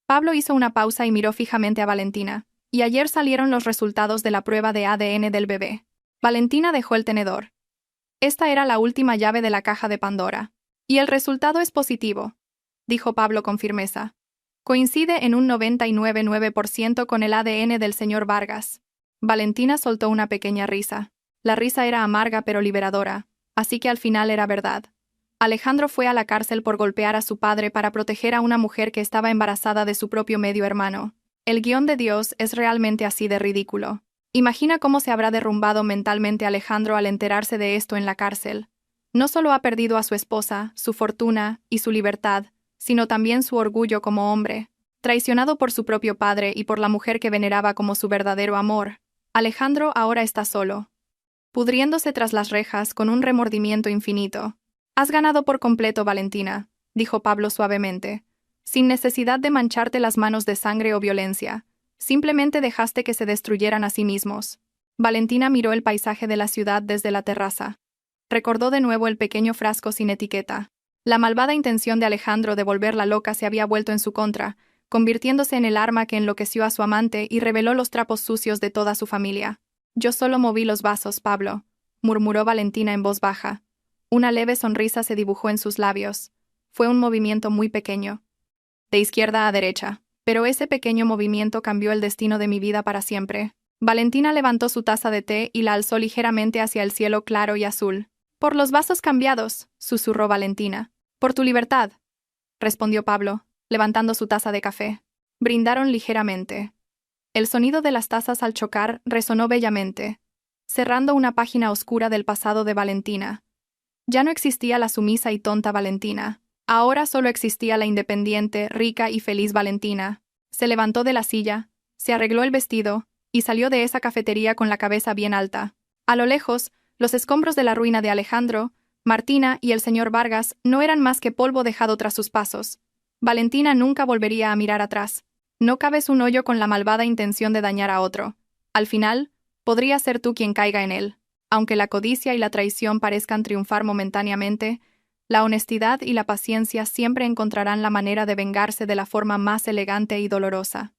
Pablo hizo una pausa y miró fijamente a Valentina. Y ayer salieron los resultados de la prueba de ADN del bebé. Valentina dejó el tenedor. Esta era la última llave de la caja de Pandora. Y el resultado es positivo, dijo Pablo con firmeza. Coincide en un 99,9% con el ADN del señor Vargas. Valentina soltó una pequeña risa. La risa era amarga pero liberadora, así que al final era verdad. Alejandro fue a la cárcel por golpear a su padre para proteger a una mujer que estaba embarazada de su propio medio hermano. El guión de Dios es realmente así de ridículo. Imagina cómo se habrá derrumbado mentalmente Alejandro al enterarse de esto en la cárcel. No solo ha perdido a su esposa, su fortuna y su libertad, sino también su orgullo como hombre. Traicionado por su propio padre y por la mujer que veneraba como su verdadero amor, Alejandro ahora está solo, pudriéndose tras las rejas con un remordimiento infinito. Has ganado por completo, Valentina, dijo Pablo suavemente, sin necesidad de mancharte las manos de sangre o violencia. Simplemente dejaste que se destruyeran a sí mismos. Valentina miró el paisaje de la ciudad desde la terraza. Recordó de nuevo el pequeño frasco sin etiqueta. La malvada intención de Alejandro de volverla loca se había vuelto en su contra, convirtiéndose en el arma que enloqueció a su amante y reveló los trapos sucios de toda su familia. Yo solo moví los vasos, Pablo, murmuró Valentina en voz baja. Una leve sonrisa se dibujó en sus labios. Fue un movimiento muy pequeño, de izquierda a derecha, pero ese pequeño movimiento cambió el destino de mi vida para siempre. Valentina levantó su taza de té y la alzó ligeramente hacia el cielo claro y azul. Por los vasos cambiados, susurró Valentina. Por tu libertad, respondió Pablo, levantando su taza de café. Brindaron ligeramente. El sonido de las tazas al chocar resonó bellamente, cerrando una página oscura del pasado de Valentina. Ya no existía la sumisa y tonta Valentina. Ahora solo existía la independiente, rica y feliz Valentina. Se levantó de la silla, se arregló el vestido y salió de esa cafetería con la cabeza bien alta. A lo lejos, los escombros de la ruina de Alejandro, Martina y el señor Vargas no eran más que polvo dejado tras sus pasos. Valentina nunca volvería a mirar atrás. No cabes un hoyo con la malvada intención de dañar a otro. Al final, podría ser tú quien caiga en él. Aunque la codicia y la traición parezcan triunfar momentáneamente, la honestidad y la paciencia siempre encontrarán la manera de vengarse de la forma más elegante y dolorosa.